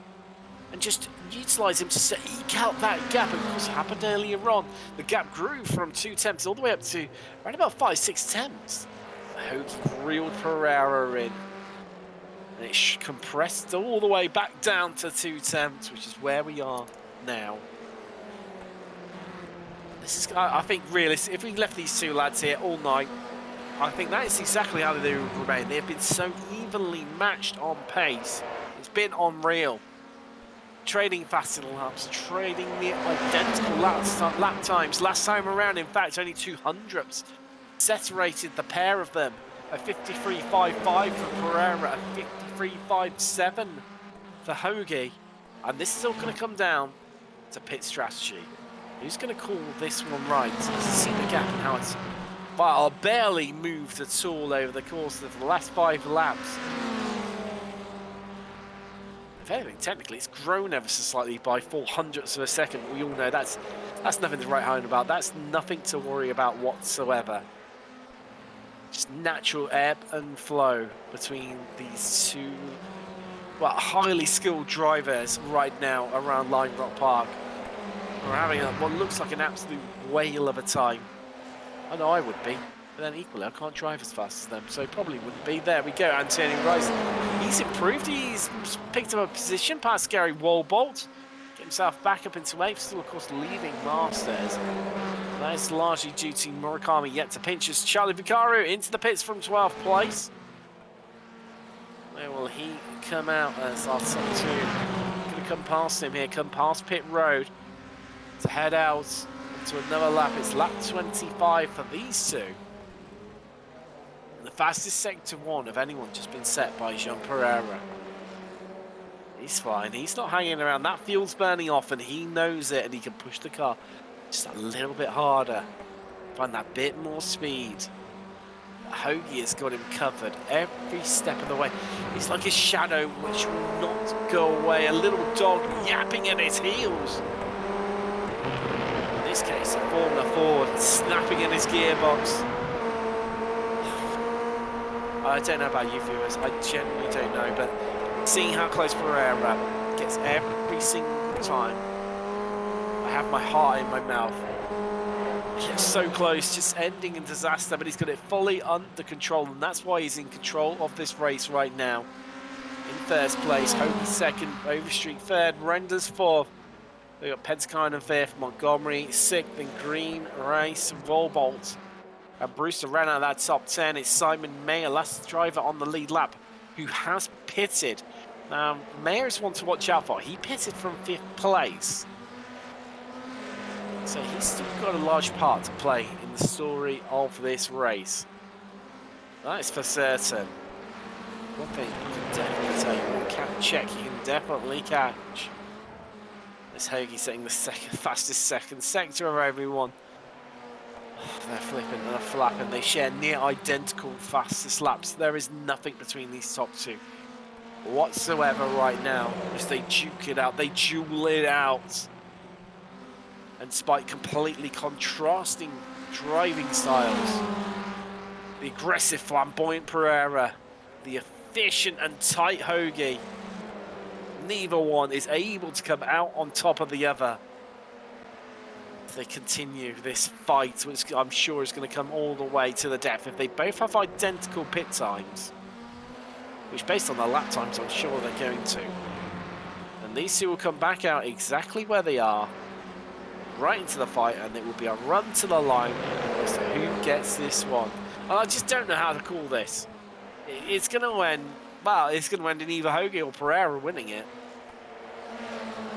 B: And just utilise him to eke out that gap. Of course, it happened earlier on. The gap grew from 2 tenths all the way up to around about 5-6 tenths. Hoagie reeled Pereira in. And it compressed all the way back down to 2 tenths, which is where we are now. This is, I think, realistic. If we left these two lads here all night, I think that is exactly how they would remain. They have been so evenly matched on pace. It's been unreal. Trading fast laps, trading the identical lap times. Last time around, in fact, only 200ths separated the pair of them. A 53.55 for Pereira, a 53.57 for Hoagie. And this is all going to come down to pit strategy. Who's going to call this one right? See the gap and how it's barely moved at all over the course of the last 5 laps. If anything, technically, it's grown ever so slightly by 0.04 of a second. We all know that's nothing to write home about. That's nothing to worry about whatsoever. Just natural ebb and flow between these two, well, highly skilled drivers right now around Lime Rock Park. We're having what looks like an absolute whale of a time. I know I would be. But then equally, I can't drive as fast as them, so probably wouldn't be. There we go, Antonio Rice. He's improved, he's picked up a position past Gary Wohlbolt. Get himself back up into 8th, still of course leading Masters. That is largely due to Murakami yet to pinch as Charlie Vicario into the pits from 12th place. Where will he come out as our top 2? Going to come past him here, come past pit road to head out to another lap. It's lap 25 for these two. The fastest sector 1 of anyone just been set by Jean Pereira. He's fine, he's not hanging around. That fuel's burning off and he knows it, and he can push the car just a little bit harder. Find that bit more speed. Hoagie has got him covered every step of the way. He's like a shadow which will not go away. A little dog yapping at his heels. In this case, a Formula Ford snapping in his gearbox. I don't know about you viewers, I genuinely don't know, but seeing how close Pereira gets every single time, I have my heart in my mouth. He gets so close, just ending in disaster, but he's got it fully under control, and that's why he's in control of this race right now. In first place, Hoagie second, Overstreet third, Renders fourth. We've got Penskine in fifth, Montgomery sixth, and Green, Rice, Wohlbolt. And Brewster ran out of that top 10. It's Simon Mayer, last driver on the lead lap, who has pitted Now, Mayer's one to watch out for. He pitted from 5th place. So he's still got a large part to play in the story of this race. That is for certain. One thing you can definitely tell you, one check you can definitely catch. This Hoagie setting the fastest second sector of everyone. They're flipping and they're flapping. They share near identical fastest laps. There is nothing between these top two whatsoever right now as they duke it out. They duel it out. And despite completely contrasting driving styles, the aggressive, flamboyant Pereira, the efficient and tight Hoagie, neither one is able to come out on top of the other. They continue this fight, which I'm sure is going to come all the way to the death. If they both have identical pit times, which based on their lap times, I'm sure they're going to. And these two will come back out exactly where they are, right into the fight, and it will be a run to the line as to who gets this one. And I just don't know how to call this. It's going to end, well, it's going to end in either Hoagie or Pereira winning it.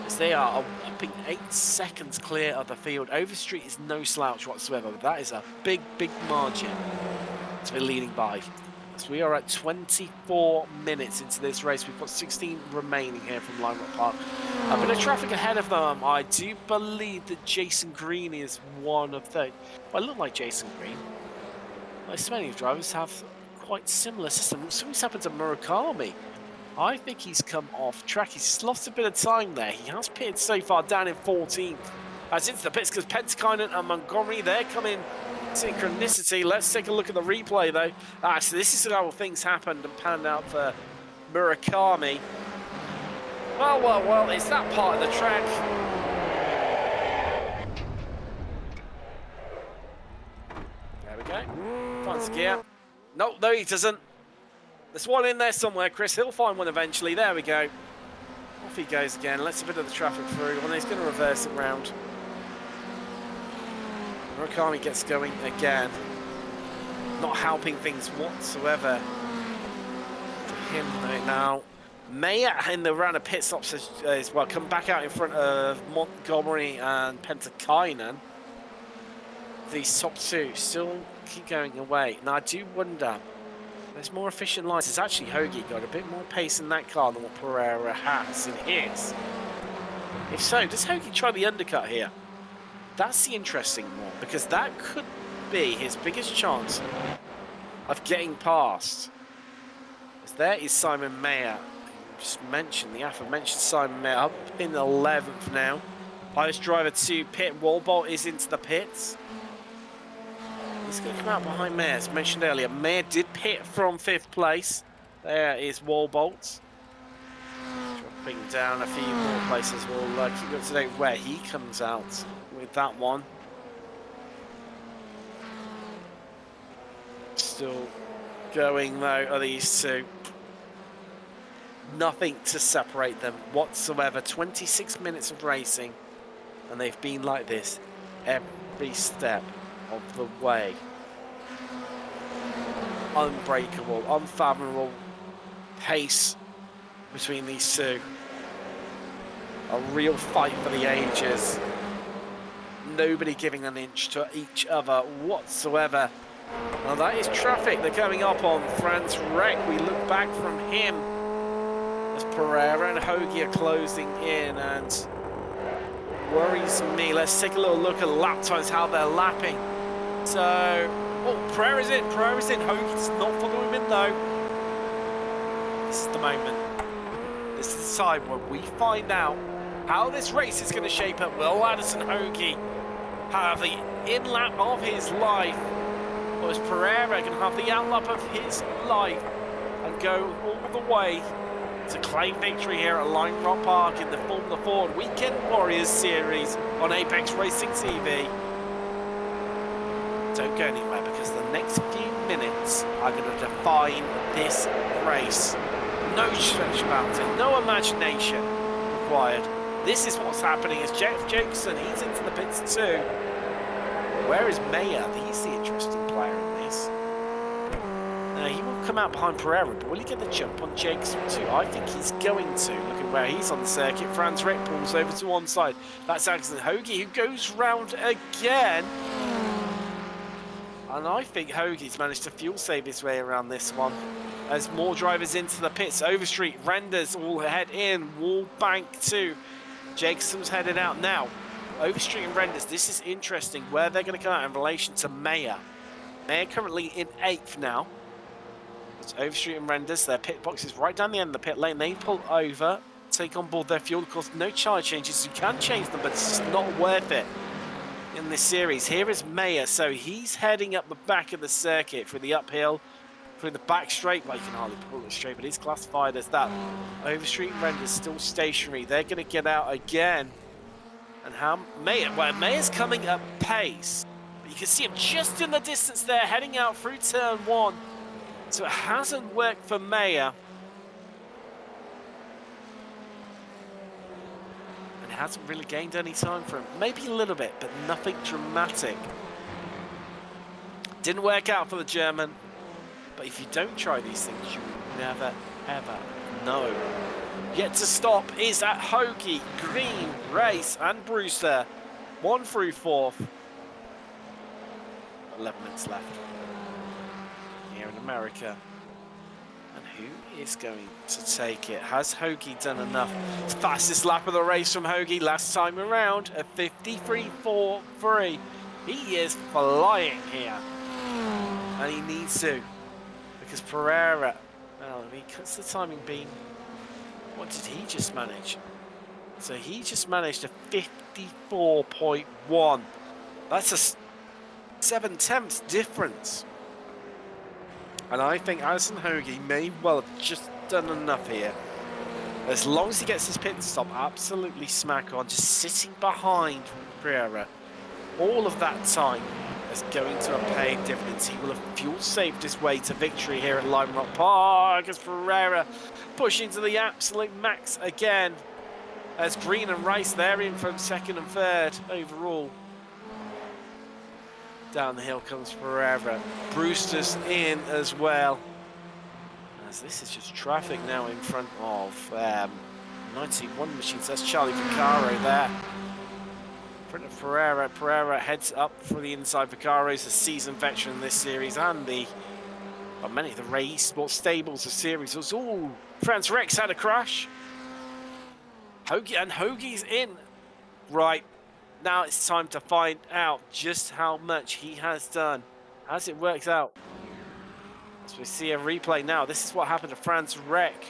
B: As they are a whopping 8 seconds clear of the field. Overstreet is no slouch whatsoever, but that is a big, big margin to be leading by. So we are at 24 minutes into this race. We've got 16 remaining here from Lime Rock Park. A bit of traffic ahead of them. I do believe that Jason Green is one of those. Well, I look like Jason Green. Like so many drivers have quite similar systems. Something's happened to Murakami. I think he's come off track. He's lost a bit of time there. He has pitted so far down in 14th. As into the pits because Pentakainen and Montgomery, they're coming synchronicity. Let's take a look at the replay though. So this is how things happened and panned out for Murakami. Well, it's that part of the track. There we go. Finds the gear. No, he doesn't. There's one in there somewhere, Chris. He'll find one eventually. There we go. Off he goes again. Lets a bit of the traffic through. And he's going to reverse it round. Murakami gets going again. Not helping things whatsoever for him right now. Mayer in the round of pit stops as well. Come back out in front of Montgomery and Pentakainen. These top two still keep going away. Now I do wonder, there's more efficient lines. It's actually Hoagie got a bit more pace in that car than what Pereira has in his. If so, does Hoagie try the undercut here? That's the interesting one, because that could be his biggest chance of getting past. As there is Simon Mayer. Just mentioned the aforementioned Simon Mayer up in 11th now. Highest driver to pit. Walbolt is into the pits. He's going to come out behind Mayer, as mentioned earlier. Mayer did pit from 5th place. There is Walbolt. Dropping down a few more places. We'll keep you up to date where he comes out with that one. Still going though are these two. Nothing to separate them whatsoever. 26 minutes of racing, and they've been like this every step of the way. Unbreakable, unfathomable pace between these two. A real fight for the ages. Nobody giving an inch to each other whatsoever. Now that is traffic. They're coming up on Franz Reck. We look back from him as Pereira and Hoagie are closing in, and worries me. Let's take a little look at lap times, how they're lapping. So, oh, Pereira's in. Hoagie does not follow him in though. This is the moment. This is the time when we find out how this race is going to shape up. Will Addison Hoagie have the in-lap of his life, or is Pereira going to have the out-lap of his life and go all the way to claim victory here at Lime Rock Park in the Formula Ford Weekend Warriors Series on Apex Racing TV? Don't go anywhere, because the next few minutes are going to define this race. No stretch about it, no imagination required. This is what's happening as Jeff Jacobson, he's into the pits too. Where is Mayer? He's the interesting player in this. He will come out behind Pereira, but will he get the jump on Jakes too? I think he's going to. Look at where he's on the circuit. Franz Rick pulls over to one side. That's Alexander Hoagie who goes round again. And I think Hoagie's managed to fuel save his way around this one. As more drivers into the pits. Overstreet, Renders all head in. Wallbank too. Jakeson's headed out now. Overstreet and Renders, this is interesting where they're going to come out in relation to Mayer. Mayer currently in 8th now. It's Overstreet and Renders, their pit box is right down the end of the pit lane. They pull over, take on board their fuel. Of course, no charge changes. You can change them, but it's just not worth it in this series. Here is Mayer, so he's heading up the back of the circuit through the uphill, through the back straight. Well, you can hardly pull it straight, but he's classified as that. Overstreet and Renders still stationary. They're going to get out again. And how Mayer's coming up pace. But you can see him just in the distance there, heading out through turn 1. So it hasn't worked for Mayer. And it hasn't really gained any time for him. Maybe a little bit, but nothing dramatic. Didn't work out for the German. But if you don't try these things, you will never, ever know. Yet to stop is at Hoagie, Green, Race and Brewster. 1 through 4th. 11 minutes left here in America. And who is going to take it? Has Hoagie done enough? It's fastest lap of the race from Hoagie last time around at 53.43. He is flying here. And he needs to. Because Pereira, well, if he cuts the timing beam, what did he just manage? So he just managed a 54.1. That's a 7/10 difference. And I think Alison Hoagie may well have just done enough here. As long as he gets his pit stop absolutely smack on, just sitting behind Pereira, all of that time is going to have paid dividends. He will have fuel saved his way to victory here at Lime Rock Park as Pereira pushing to the absolute max again. As Green and Rice, they're in from 2nd and 3rd overall. Down the hill comes Pereira. Brewster's in as well. As this is just traffic now in front of 91 machines. That's Charlie Vaccaro there. In front of Pereira. Pereira heads up for the inside. Vaccaro is a seasoned veteran in this series and many of the Ray Esports stables of series. It was all Franz Rex had a crash. Hoagie's in. Right. Now it's time to find out just how much he has done. As it works out. As we see a replay now. This is what happened to Franz Reck.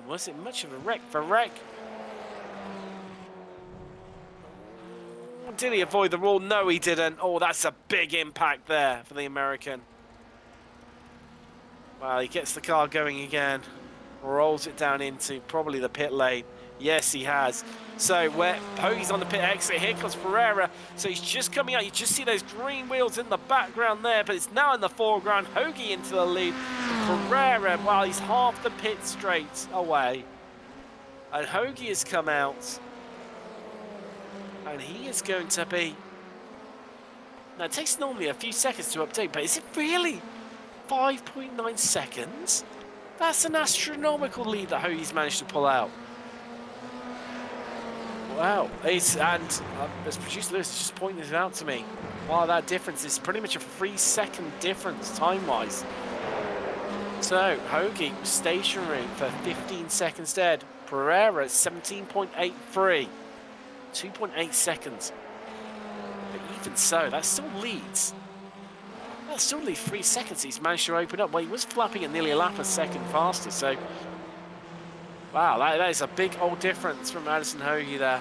B: Was it much of a wreck for Reck? Did he avoid the rule? No, he didn't. Oh, that's a big impact there for the American. Well, he gets the car going again. Rolls it down into probably the pit lane. Yes, he has. So where Hoagie's on the pit exit, here comes Pereira. So he's just coming out. You just see those green wheels in the background there, but it's now in the foreground. Hoagie into the lead. Pereira, well, he's half the pit straight away. And Hoagie has come out. And he is going to be... Now, it takes normally a few seconds to update, but is it really 5.9 seconds? That's an astronomical lead that Hoagie's managed to pull out. Wow. As producer Lewis is just pointing it out to me. Wow, that difference is pretty much a 3-second difference time-wise. So, Hoagie stationary for 15 seconds dead. Pereira at 17.83. 2.8 seconds. But even so, that still leads. That still leads 3 seconds. He's managed to open up. Well, he was flapping at nearly a lap a second faster. So, wow, that is a big old difference from Alison Hoagie there.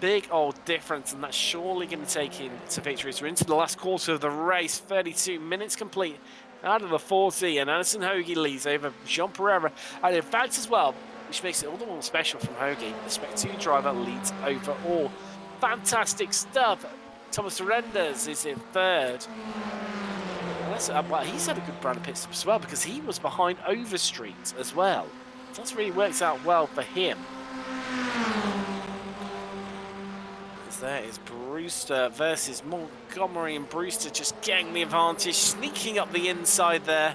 B: Big old difference, and that's surely going to take him to victory. So we're into the last quarter of the race. 32 minutes complete out of the 40, and Alison Hoagie leads over Jean Pereira. And in fact, as well, which makes it all the more special from Hoagie, the Spec 2 driver leads overall. Fantastic stuff. Thomas Renders is in 3rd. Well, he's had a good brand of pit stop as well, because he was behind Overstreet as well. So that's really works out well for him. As there is Brewster versus Montgomery, and Brewster just getting the advantage, sneaking up the inside there.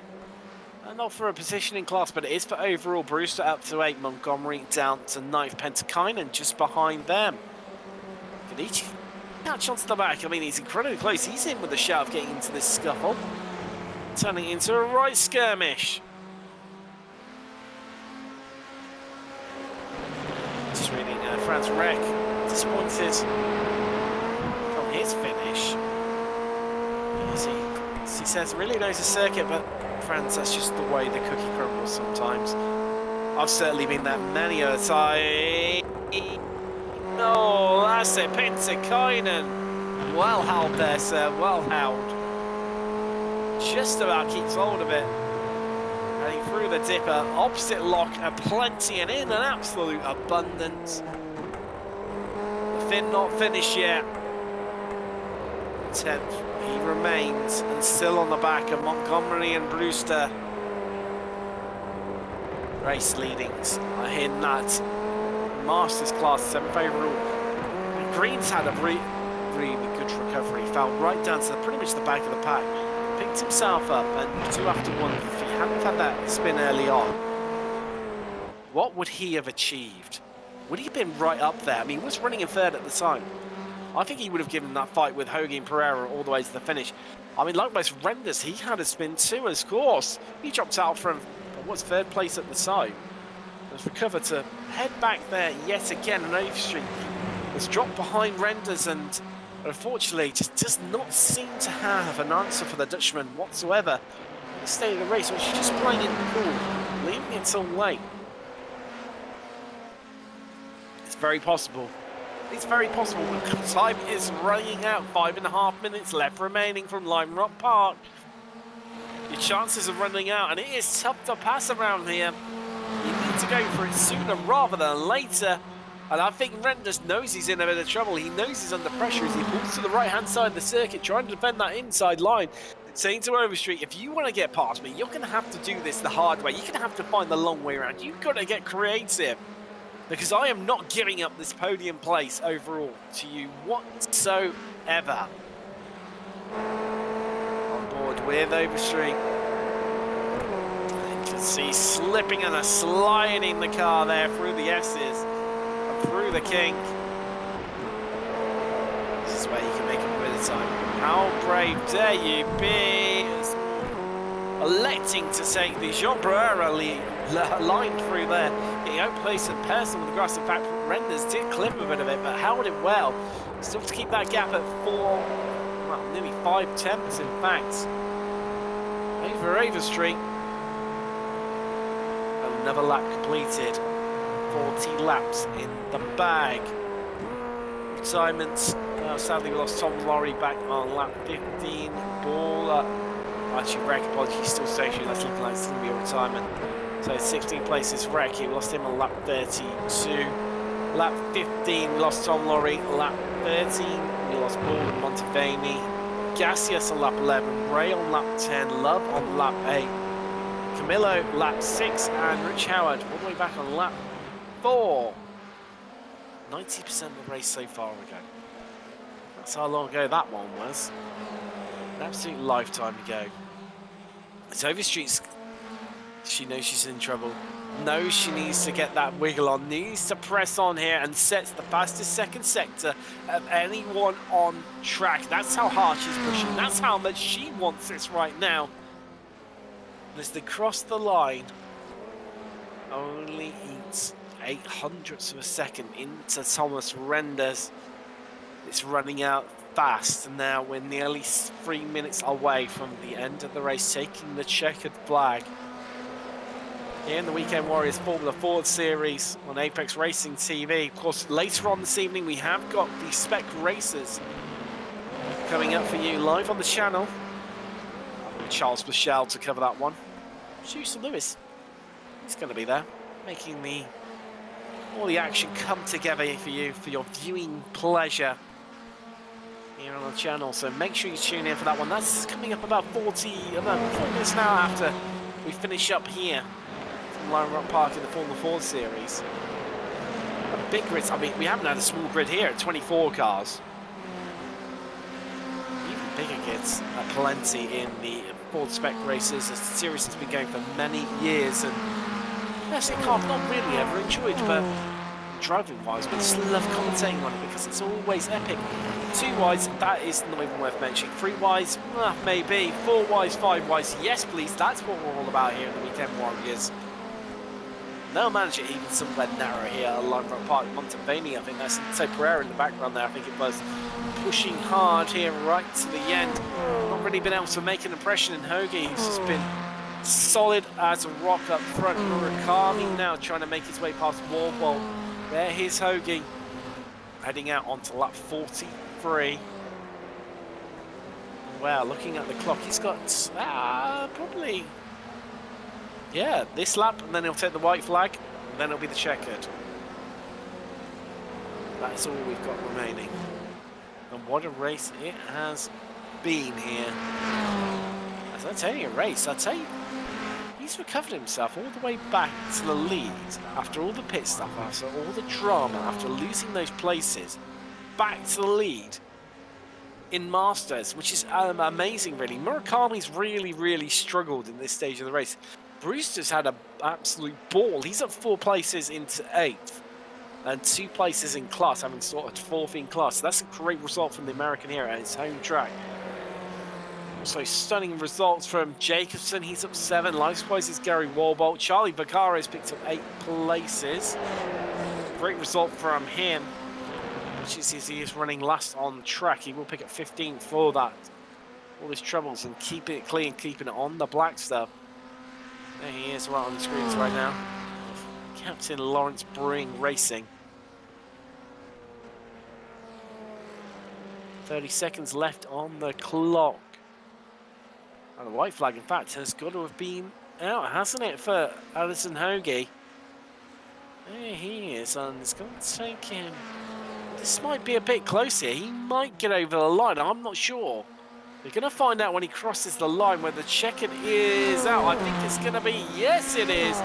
B: not for a positioning class, but it is for overall. Brewster up to 8, Montgomery down to 9th, Pentakainen just behind them. Kenichi catch onto the back. I mean, he's incredibly close. He's in with a shout of getting into this scuffle. Turning into a right skirmish. Just reading Franz Reck. Disappointed from his finish. As he says, really knows the circuit, but Franz, that's just the way the cookie crumbles sometimes. I've certainly been there many a time. No, that's it, Pentakainen. Well held there, sir, well held. Just about keeps hold of it. Heading through the dipper, opposite lock, and plenty, and in an absolute abundance. The Finn not finished yet. 10th, he remains, and still on the back of Montgomery and Brewster. Race leadings are in that Masters Class 7th overall. And Green's had a really good recovery. He fell right down to pretty much the back of the pack. Picked himself up, and 2 after 1. If he hadn't had that spin early on, what would he have achieved? Would he have been right up there? I mean, he was running in 3rd at the time. I think he would have given that fight with Hogan Pereira all the way to the finish. I mean, likewise, Renders, he had a spin too, of course. He dropped out from, what's 3rd place at the time. Has recovered to head back there yet again, and Overstreet has dropped behind Renders, and unfortunately just does not seem to have an answer for the Dutchman whatsoever in the state of the race, which is just playing in cool, leaving it till late. It's very possible. It's very possible. Time is running out. 5.5 minutes left remaining from Lime Rock Park. Your chances of running out, and it is tough to pass around here. You need to go for it sooner rather than later. And I think Renders knows he's in a bit of trouble. He knows he's under pressure as he pulls to the right-hand side of the circuit, trying to defend that inside line. Saying to Overstreet, if you want to get past me, you're going to have to do this the hard way. You're going to have to find the long way around. You've got to get creative. Because I am not giving up this podium place overall to you whatsoever. On board with Overstreet. You can see slipping and sliding the car there through the S's. Through the kink. This is where you can make a bit of time. How brave dare you be? Electing to take the Jean Pereira line through there. Getting outplaced and personal with the grass. In fact, Renders did clip a bit of it, but held it well. Still to keep that gap at 4, well, nearly 5 tenths in fact. Over Overstreet. Another lap completed. 40 laps in the bag. Retirements. Sadly, we lost Tom Lorry back on lap 15. Ball. Actually, Wreck, apologies, still stationary. That's looking like it's going to be a retirement. So 16 places Wreck. We lost him on lap 32. Lap 15, we lost Tom Lorry. Lap 13, we lost Ball and Montevani. Gassius on lap 11. Ray on lap 10. Love on lap 8. Camillo, lap 6. And Rich Howard all the way back on lap 4. 90% of the race so far ago. That's how long ago that one was. An absolute lifetime ago. So Overstreet's, she knows she's in trouble. Knows she needs to get that wiggle on. Needs to press on here and sets the fastest second sector of anyone on track. That's how hard she's pushing. That's how much she wants this right now. And as they cross the line, only eats 0.08 of a second into Thomas Renders. It's running out fast, and now we're nearly 3 minutes away from the end of the race, taking the checkered flag. Here in the Weekend Warriors Formula Ford Series on Apex Racing TV. Of course, later on this evening, we have got the Spec Racers coming up for you live on the channel. Charles Michel to cover that one. Schuster Lewis, he's going to be there, making all the action come together for you, for your viewing pleasure here on the channel. So make sure you tune in for that one. That's coming up about 4 minutes now after we finish up here from Lime Rock Park in the Formula Ford Series. A big grid. I mean, we haven't had a small grid here at 24 cars. Even bigger grid upsets plenty in the Ford Spec races. The series has been going for many years, and yes, it can't not really ever enjoyed, but driving-wise, we just love commentating on it because it's always epic. 2-wise, that is not even worth mentioning. 3-wise, maybe. 4-wise, 5-wise, yes please, that's what we're all about here in the Weekend Warriors. They'll manage it even somewhere narrow here at Lime Rock Park, Montevideo. I think that's so Pereira in the background there. I think it was pushing hard here right to the end. Not really been able to make an impression in Hoagie, who's just been solid as a rock up front. Murakami now trying to make his way past Warbolt. There here's Hoagie heading out onto lap 43. Wow, looking at the clock, he's got probably, yeah, this lap, and then he'll take the white flag, and then it'll be the checkered. That's all we've got remaining. And what a race it has been here. As I tell you, a race, I tell you, he's recovered himself all the way back to the lead after all the pit stuff, after all the drama, after losing those places, back to the lead in Masters, which is amazing, really. Murakami's really struggled in this stage of the race. Brewster's had an absolute ball. He's up 4 places into 8th and 2 places in class, having sorted 4th in class. So that's a great result from the American hero at his home track. Also stunning results from Jacobson. He's up 7. Likewise is Gary Warbolt. Charlie Vaccaro has picked up 8 places. Great result from him, which is he is running last on the track. He will pick up 15 for that. All his troubles and keeping it clean, keeping it on the black stuff. There he is right on the screens right now. Captain Lawrence Brewing Racing. 30 seconds left on the clock. And the white flag, in fact, has got to have been out, hasn't it, for Alison Hoagie? There he is, and it's going to take him. This might be a bit close here. He might get over the line. I'm not sure. We're going to find out when he crosses the line whether the checkered is out. I think it's going to be, yes it is.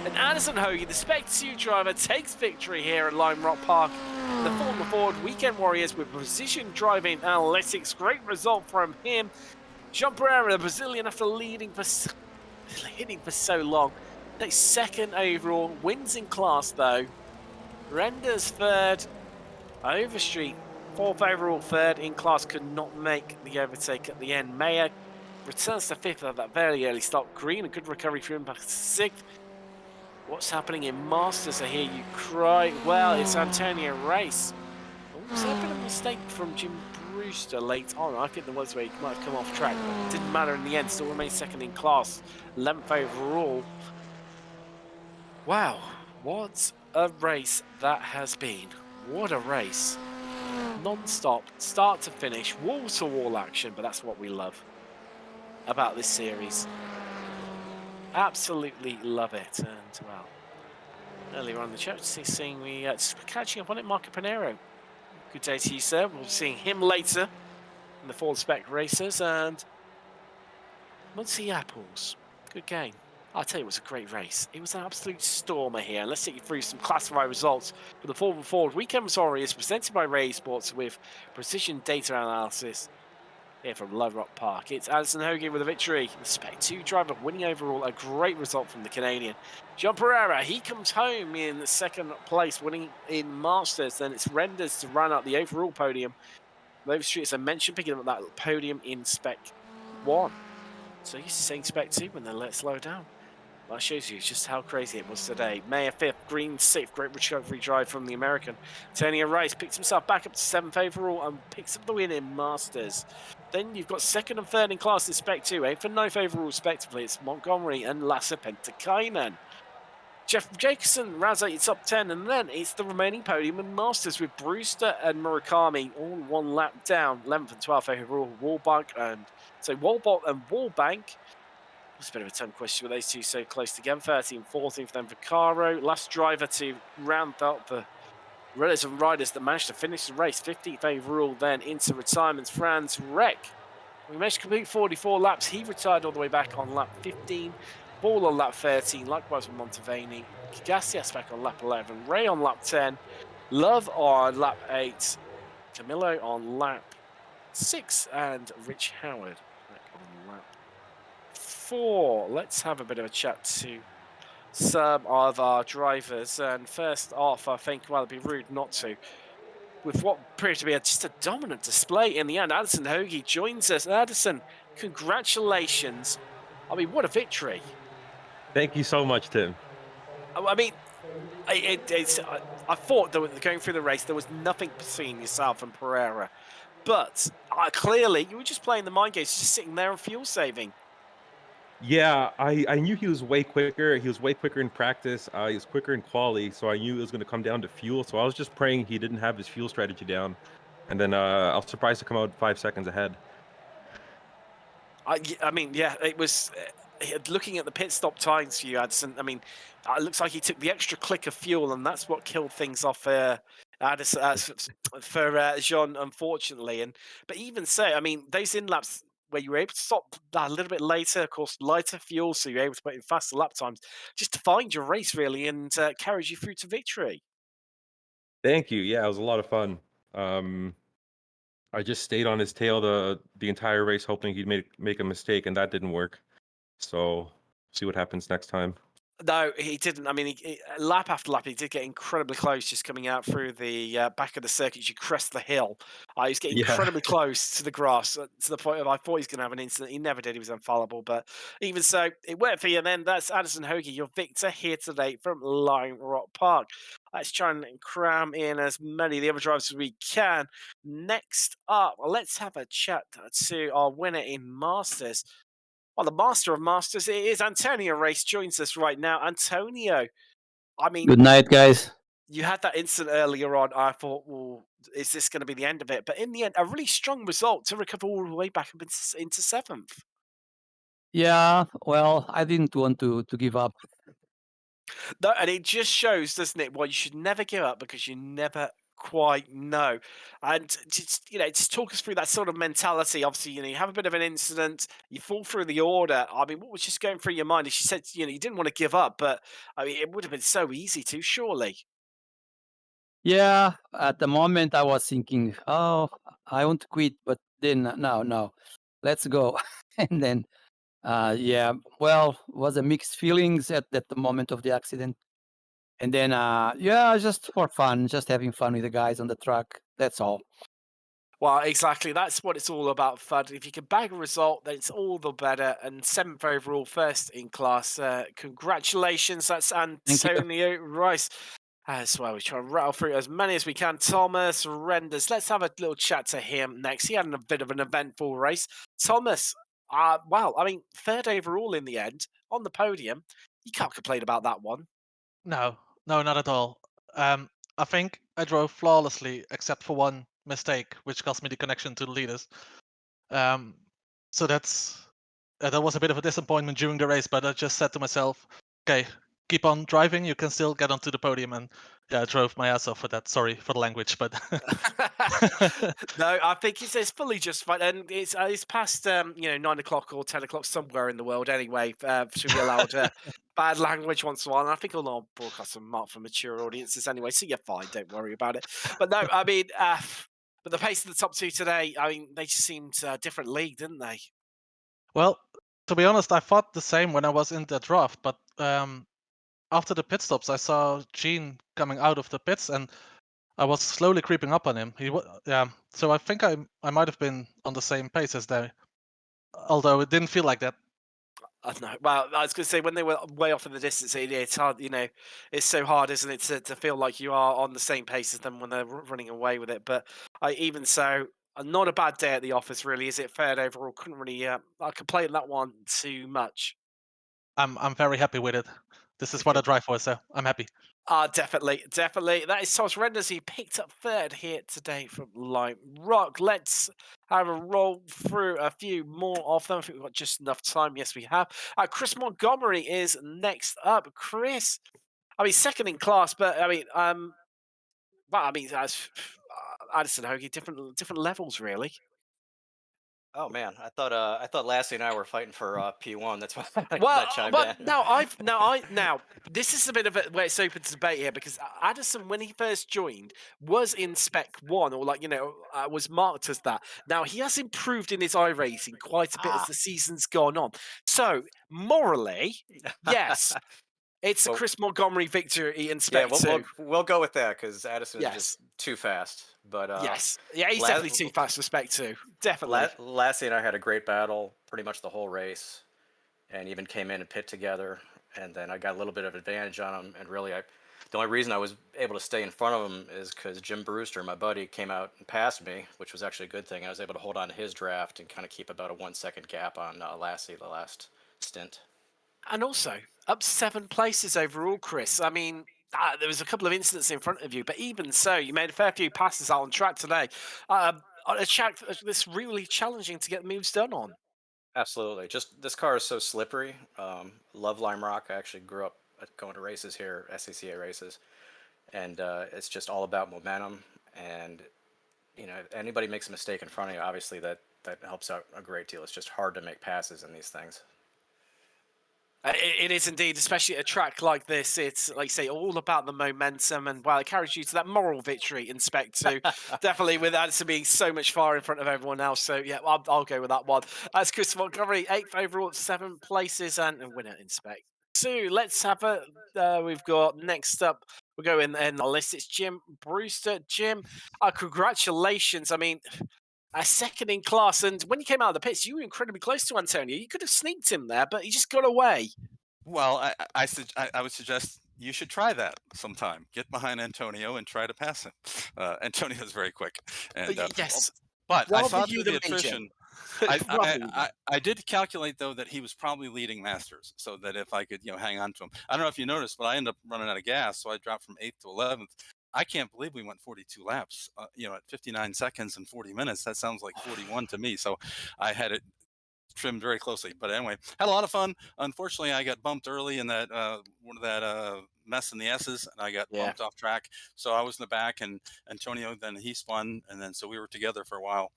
B: And Alison Hoagie, the Spec 2 driver, takes victory here at Lime Rock Park. The former Ford Weekend Warriors with precision driving analytics. Great result from him. Jean Pereira, the Brazilian, after leading for so long, takes 2nd overall, wins in class though. Renders 3rd, Overstreet 4th overall, 3rd in class, could not make the overtake at the end. Mayer returns to 5th at that very early stop. Green, a good recovery for him, back to 6th. What's happening in Masters? I hear you cry. Well, it's Antonio Race. Oh, was there a bit of a mistake from Jim Brewster late on? I think there was where he might have come off track, but it didn't matter in the end. Still remains 2nd in class, 11th overall. Wow, what a race that has been. What a race. Non-stop, start to finish, wall-to-wall action, but that's what we love about this series. Absolutely love it. And, well, earlier on in the chat, seeing we catching up on it, Marco Pinero. Good day to you, sir. We'll be seeing him later in the Ford Spec Racers. And Muncie Apples, good game. I'll tell you, it was a great race. It was an absolute stormer here. And let's take you through some classified results for the Ford Weekend Warriors presented by Ray Esports with precision data analysis here from Lime Rock Park. It's Alison Hoagie with a victory. The Spec 2 driver winning overall. A great result from the Canadian. Jean Pereira, he comes home in 2nd place, winning in Masters. Then it's Renders to run out the overall podium. Overstreet, as I mentioned, picking up that podium in Spec 1. So used to saying Spec 2 when they let it slow down. That shows you just how crazy it was today. Mayer 5th, Green 6th, great recovery drive from the American. Antonio Rice picks himself back up to 7th overall and picks up the win in Masters. Then you've got 2nd and 3rd in class in Spec 2, 8th and 9th overall respectively. It's Montgomery and Lasse Pentikainen. Jeff Jacobson rounds out your top 10, and then it's the remaining podium in Masters with Brewster and Murakami all 1 lap down, 11th and 12th overall. Warbolt and Wallbank. It's a bit of a tongue question with those two so close together. 13th, 14th, then Vaccaro. Last driver to round out the runners and riders that managed to finish the race. 15th overall, then into retirement. Franz Reck. We managed to complete 44 laps. He retired all the way back on lap 15. Ball on lap 13. Likewise with Montevani. Gassias back on lap 11. Ray on lap 10. Love on lap 8. Camillo on lap 6, and Rich Howard back on lap 4. Let's have a bit of a chat to some of our drivers. And first off, I think, well, it'd be rude not to. With what appeared to be just a dominant display in the end, Addison Hoagie joins us. Addison, congratulations. I mean, what a victory.
C: Thank you so much, Tim.
B: I mean, I thought that going through the race, there was nothing between yourself and Pereira. But clearly, you were just playing the mind games, just sitting there and fuel saving.
C: Yeah, I knew he was way quicker. He was way quicker in practice. He was quicker in quali, so I knew it was going to come down to fuel. So I was just praying he didn't have his fuel strategy down. And then I was surprised to come out 5 seconds ahead.
B: I mean, yeah, it was looking at the pit stop times for you, Addison. I mean, it looks like he took the extra click of fuel, and that's what killed things off Addison, for Jean, unfortunately. But even so, I mean, those in laps where you were able to stop a little bit later, of course, lighter fuel, so you're able to put in faster lap times, just defined your race really and carried you through to victory.
C: Thank you. Yeah, it was a lot of fun. I just stayed on his tail the entire race, hoping he'd make a mistake, and that didn't work. So see what happens next time.
B: No, he didn't. I mean, lap after lap, he did get incredibly close just coming out through the back of the circuit as you crest the hill. He was getting
C: Yeah.
B: incredibly close to the grass to the point of I thought he was going to have an incident. He never did. He was infallible. But even so, it worked for you. And then that's Addison Hoagie, your victor here today from Lime Rock Park. Let's try and cram in as many of the other drivers as we can. Next up, let's have a chat to our winner in Masters. Well, the master of masters, it is Antonio Race, joins us right now. Antonio, I mean,
D: Good night, guys.
B: you had that incident earlier on. I thought, well, is this going to be the end of it? But in the end, a really strong result to recover all the way back up into 7th.
D: Yeah, well, I didn't want to give up.
B: No, and it just shows, doesn't it? Well, you should never give up because you never quite know. And just, just talk us through that sort of mentality. Obviously, you have a bit of an incident, you fall through the order. I mean, what was just going through your mind? As you said, you didn't want to give up, but I mean, it would have been so easy to, surely.
D: Yeah, at the moment I was thinking, oh, I want to quit, but then no, let's go. And then, yeah, well, was a mixed feelings at the moment of the accident. And then, yeah, just for fun, just having fun with the guys on the track. That's all.
B: Well, exactly. That's what it's all about, fun. If you can bag a result, then it's all the better. And 7th overall, first in class. Congratulations. That's
D: Thank you.
B: Antonio Rice. As well, we try and rattle through as many as we can. Thomas Renders. Let's have a little chat to him next. He had a bit of an eventful race. Thomas, well, I mean, 3rd overall in the end, on the podium. You can't complain about that one.
E: No, no, not at all. I think I drove flawlessly except for one mistake, which cost me the connection to the leaders. So that was a bit of a disappointment during the race, but I just said to myself, okay, keep on driving, you can still get onto the podium. And yeah, I drove my ass off for that. Sorry for the language, but
B: No, I think it's fully justified, and it's past 9 o'clock or 10 o'clock somewhere in the world anyway to be allowed bad language once in a while. And I think all our broadcasts are marked for mature audiences anyway, so you're fine. Don't worry about it. But no, I mean, but the pace of the top two today, I mean, they just seemed a different league, didn't they?
E: well, to be honest, I thought the same when I was in the draft, but after the pit stops, I saw Gene coming out of the pits, and I was slowly creeping up on him. Yeah, so I think I might have been on the same pace as they, although it didn't feel like that.
B: I don't know. Well, I was going to say when they were way off in the distance, it's hard. It's so hard, isn't it, to feel like you are on the same pace as them when they're running away with it. But even so, not a bad day at the office, really, is it? 3rd overall, couldn't really I complain that one too much.
E: I'm very happy with it. This is what I drive for, so I'm happy.
B: Definitely. That is Thomas Renders. He picked up 3rd here today from Lime Rock. Let's have a roll through a few more of them. I think we've got just enough time. Yes, we have. Chris Montgomery is next up. Chris, I mean, 2nd in class, but I mean, Addison Hoagie, different levels, really.
F: Oh man, I thought Lassie and I were fighting for P1. That's why I
B: Well,
F: that chimed
B: but
F: in.
B: now this is a bit of a where it's open to debate here because Addison, when he first joined, was in Spec 1 or was marked as that. Now he has improved in his iRacing quite a bit as
F: Ah.
B: the season's gone on. So morally, yes, it's a
F: Well,
B: Chris Montgomery victory in
F: yeah,
B: Spec 2.
F: we'll go with that because Addison is
B: Yes,
F: just too fast. But
B: yes, yeah, he's
F: La-
B: definitely too fast for Spec 2. Definitely.
F: Lassie and I had a great battle pretty much the whole race, and even came in and pit together. And then I got a little bit of advantage on him. And really, the only reason I was able to stay in front of him is because Jim Brewster, my buddy, came out and passed me, which was actually a good thing. I was able to hold on to his draft and kind of keep about a 1 second gap on Lassie the last stint.
B: And also, up 7 places overall, Chris. I mean, there was a couple of incidents in front of you, but even so, you made a fair few passes out on track today. On a track that's really challenging to get moves done on.
F: Absolutely. Just this car is so slippery. Love Lime Rock. I actually grew up going to races here, SCCA races, and it's just all about momentum. And if anybody makes a mistake in front of you, obviously that helps out a great deal. It's just hard to make passes in these things.
B: It is indeed, especially at a track like this. It's, like you say, all about the momentum, and it carries you to that moral victory in Spec 2. Definitely, with Addison being so much far in front of everyone else. So, yeah, I'll go with that one. That's Chris Montgomery, 8th overall, 7 places, and a winner in Spec 2. Let's have we've got next up, we'll go in the list. It's Jim Brewster. Jim, congratulations. I mean, a second in class, and when you came out of the pits, you were incredibly close to Antonio. You could have sneaked him there, but he just got away.
G: Well, I would suggest you should try that sometime. Get behind Antonio and try to pass him. Antonio's very quick. And
B: Yes,
G: but I
B: rather
G: saw
B: you
G: through the
B: than me, Jim.
G: attrition.
B: Rather you.
G: I did calculate though that he was probably leading Masters, so that if I could hang on to him. I don't know if you noticed, but I ended up running out of gas, so I dropped from 8th to 11th. I can't believe we went 42 laps, at 59 seconds and 40 minutes. That sounds like 41 to me. So I had it trimmed very closely. But anyway, had a lot of fun. Unfortunately, I got bumped early in that mess in the S's, and I got bumped off track. So I was in the back, and Antonio, then he spun, and then so we were together for a while.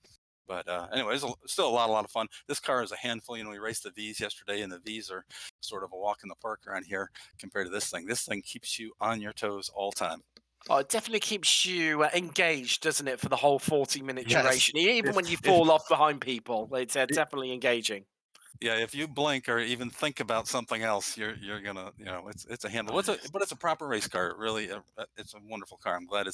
G: But anyway, it was still a lot of fun. This car is a handful. We raced the V's yesterday, and the V's are sort of a walk in the park around here compared to this thing. This thing keeps you on your toes all time.
B: Oh, it definitely keeps you engaged, doesn't it, for the whole 40-minute
G: Yes.
B: duration? Even when you fall off behind people, it's definitely engaging.
G: Yeah, if you blink or even think about something else, you're gonna, it's a handle. But it's a proper race car. Really, it's a wonderful car. I'm glad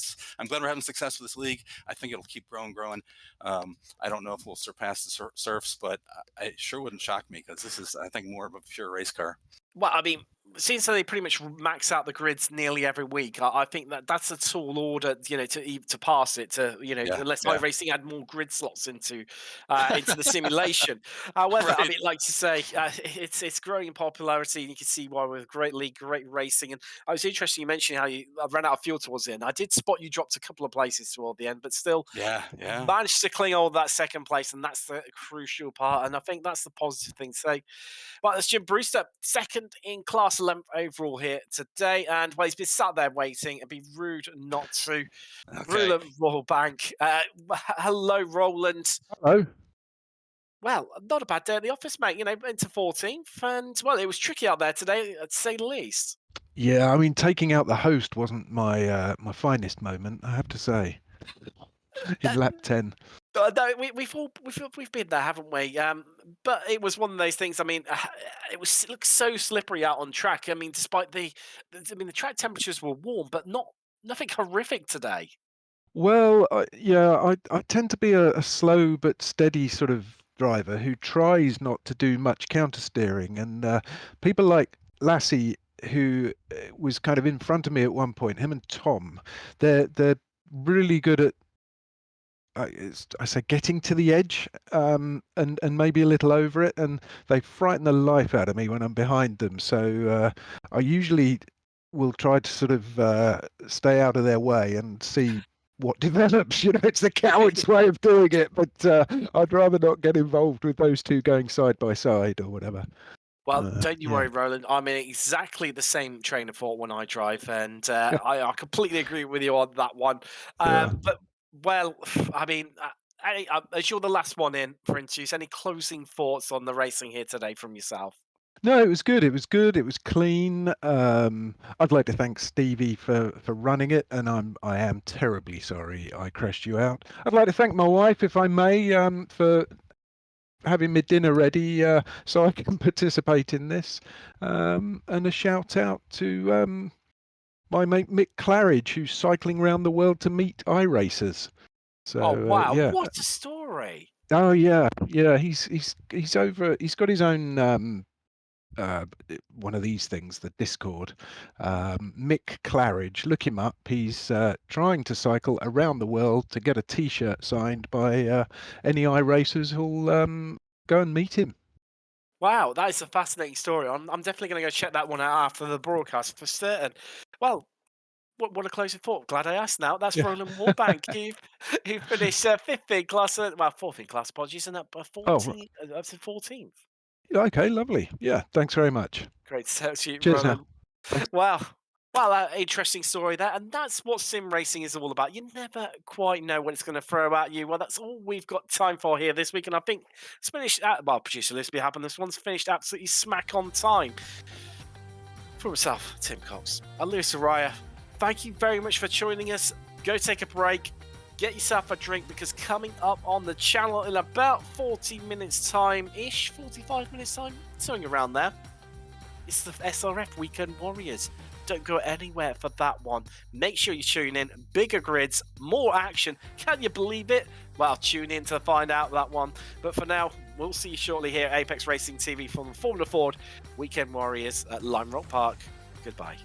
G: we're having success with this league. I think it'll keep growing. I don't know if we'll surpass the Surfs, but it sure wouldn't shock me because this is, I think, more of a pure race car.
B: Well, I mean, since they pretty much max out the grids nearly every week, I think that's a tall order, to pass it to, unless iRacing had more grid slots into the simulation. However, I mean, like to say, it's growing in popularity, and you can see why with a great league, great racing. And I was interested you mentioning how you ran out of fuel towards the end. I did spot you dropped a couple of places toward the end, but still managed to cling on that second place, and that's the crucial part. And I think that's the positive thing to say. Well, that's Jim Brewster, second in class 11th overall here today. And he's been sat there waiting. It'd be rude not to.
G: Okay.
B: Royal Bank. Hello, Roland.
H: Hello.
B: Well, not a bad day at the office, mate. Into 14th. And, well, it was tricky out there today, to say the least.
H: Yeah, I mean, taking out the host wasn't my my finest moment, I have to say. In lap 10.
B: No, we've been there, haven't we? But it was one of those things. I mean, it looked so slippery out on track. I mean, despite the track temperatures were warm, but nothing horrific today.
H: Well, I tend to be a slow but steady sort of driver who tries not to do much counter steering, and people like Lassie, who was kind of in front of me at one point, him and Tom, they're really good at I say getting to the edge, and maybe a little over it, and they frighten the life out of me when I'm behind them. So I usually will try to sort of stay out of their way and see what develops. It's the coward's way of doing it, but I'd rather not get involved with those two going side by side or whatever.
B: Well, don't you worry, Roland. I'm in exactly the same train of thought when I drive, and I completely agree with you on that one. But, well, I mean, as you're the last one in for interviews, any closing thoughts on the racing here today from yourself?
H: No, it was good. It was good. It was clean. I'd like to thank Stevie for running it, and I am terribly sorry I crashed you out. I'd like to thank my wife, if I may, for having my dinner ready so I can participate in this. And a shout out to my mate Mick Claridge, who's cycling around the world to meet iRacers. So
B: Oh wow,
H: yeah.
B: what a story!
H: Oh yeah, yeah. He's over. He's got his own one of these things, the Discord. Mick Claridge, look him up. He's trying to cycle around the world to get a T-shirt signed by any iRacers who'll go and meet him.
B: Wow, that is a fascinating story. I'm definitely going to go check that one out after the broadcast for certain. Well, what a closing thought. Glad I asked now. That's
H: Yeah.
B: Roland Warbank. He finished fifth in class, well, fourth in class, apologies, and up 14th, up to 14th.
H: Okay, lovely. Yeah, thanks very much.
B: Great to talk to you,
H: Cheers
B: Roland.
H: now.
B: Wow. Interesting story there, and that's what sim racing is all about. You never quite know what it's going to throw at you. Well, that's all we've got time for here this week, and I think it's finished. Producer Liz, be happy. This one's finished absolutely smack on time. For myself, Tim Cox, and Lewis Araya, thank you very much for joining us. Go take a break, get yourself a drink, because coming up on the channel in about 40 minutes time-ish, 45 minutes time, something around there, it's the SRF Weekend Warriors. Don't go anywhere for that one. Make sure you tune in. Bigger grids, more action. Can you believe it? Well, tune in to find out that one. But for now, we'll see you shortly here at Apex Racing TV from the Formula Ford Weekend Warriors at Lime Rock Park. Goodbye.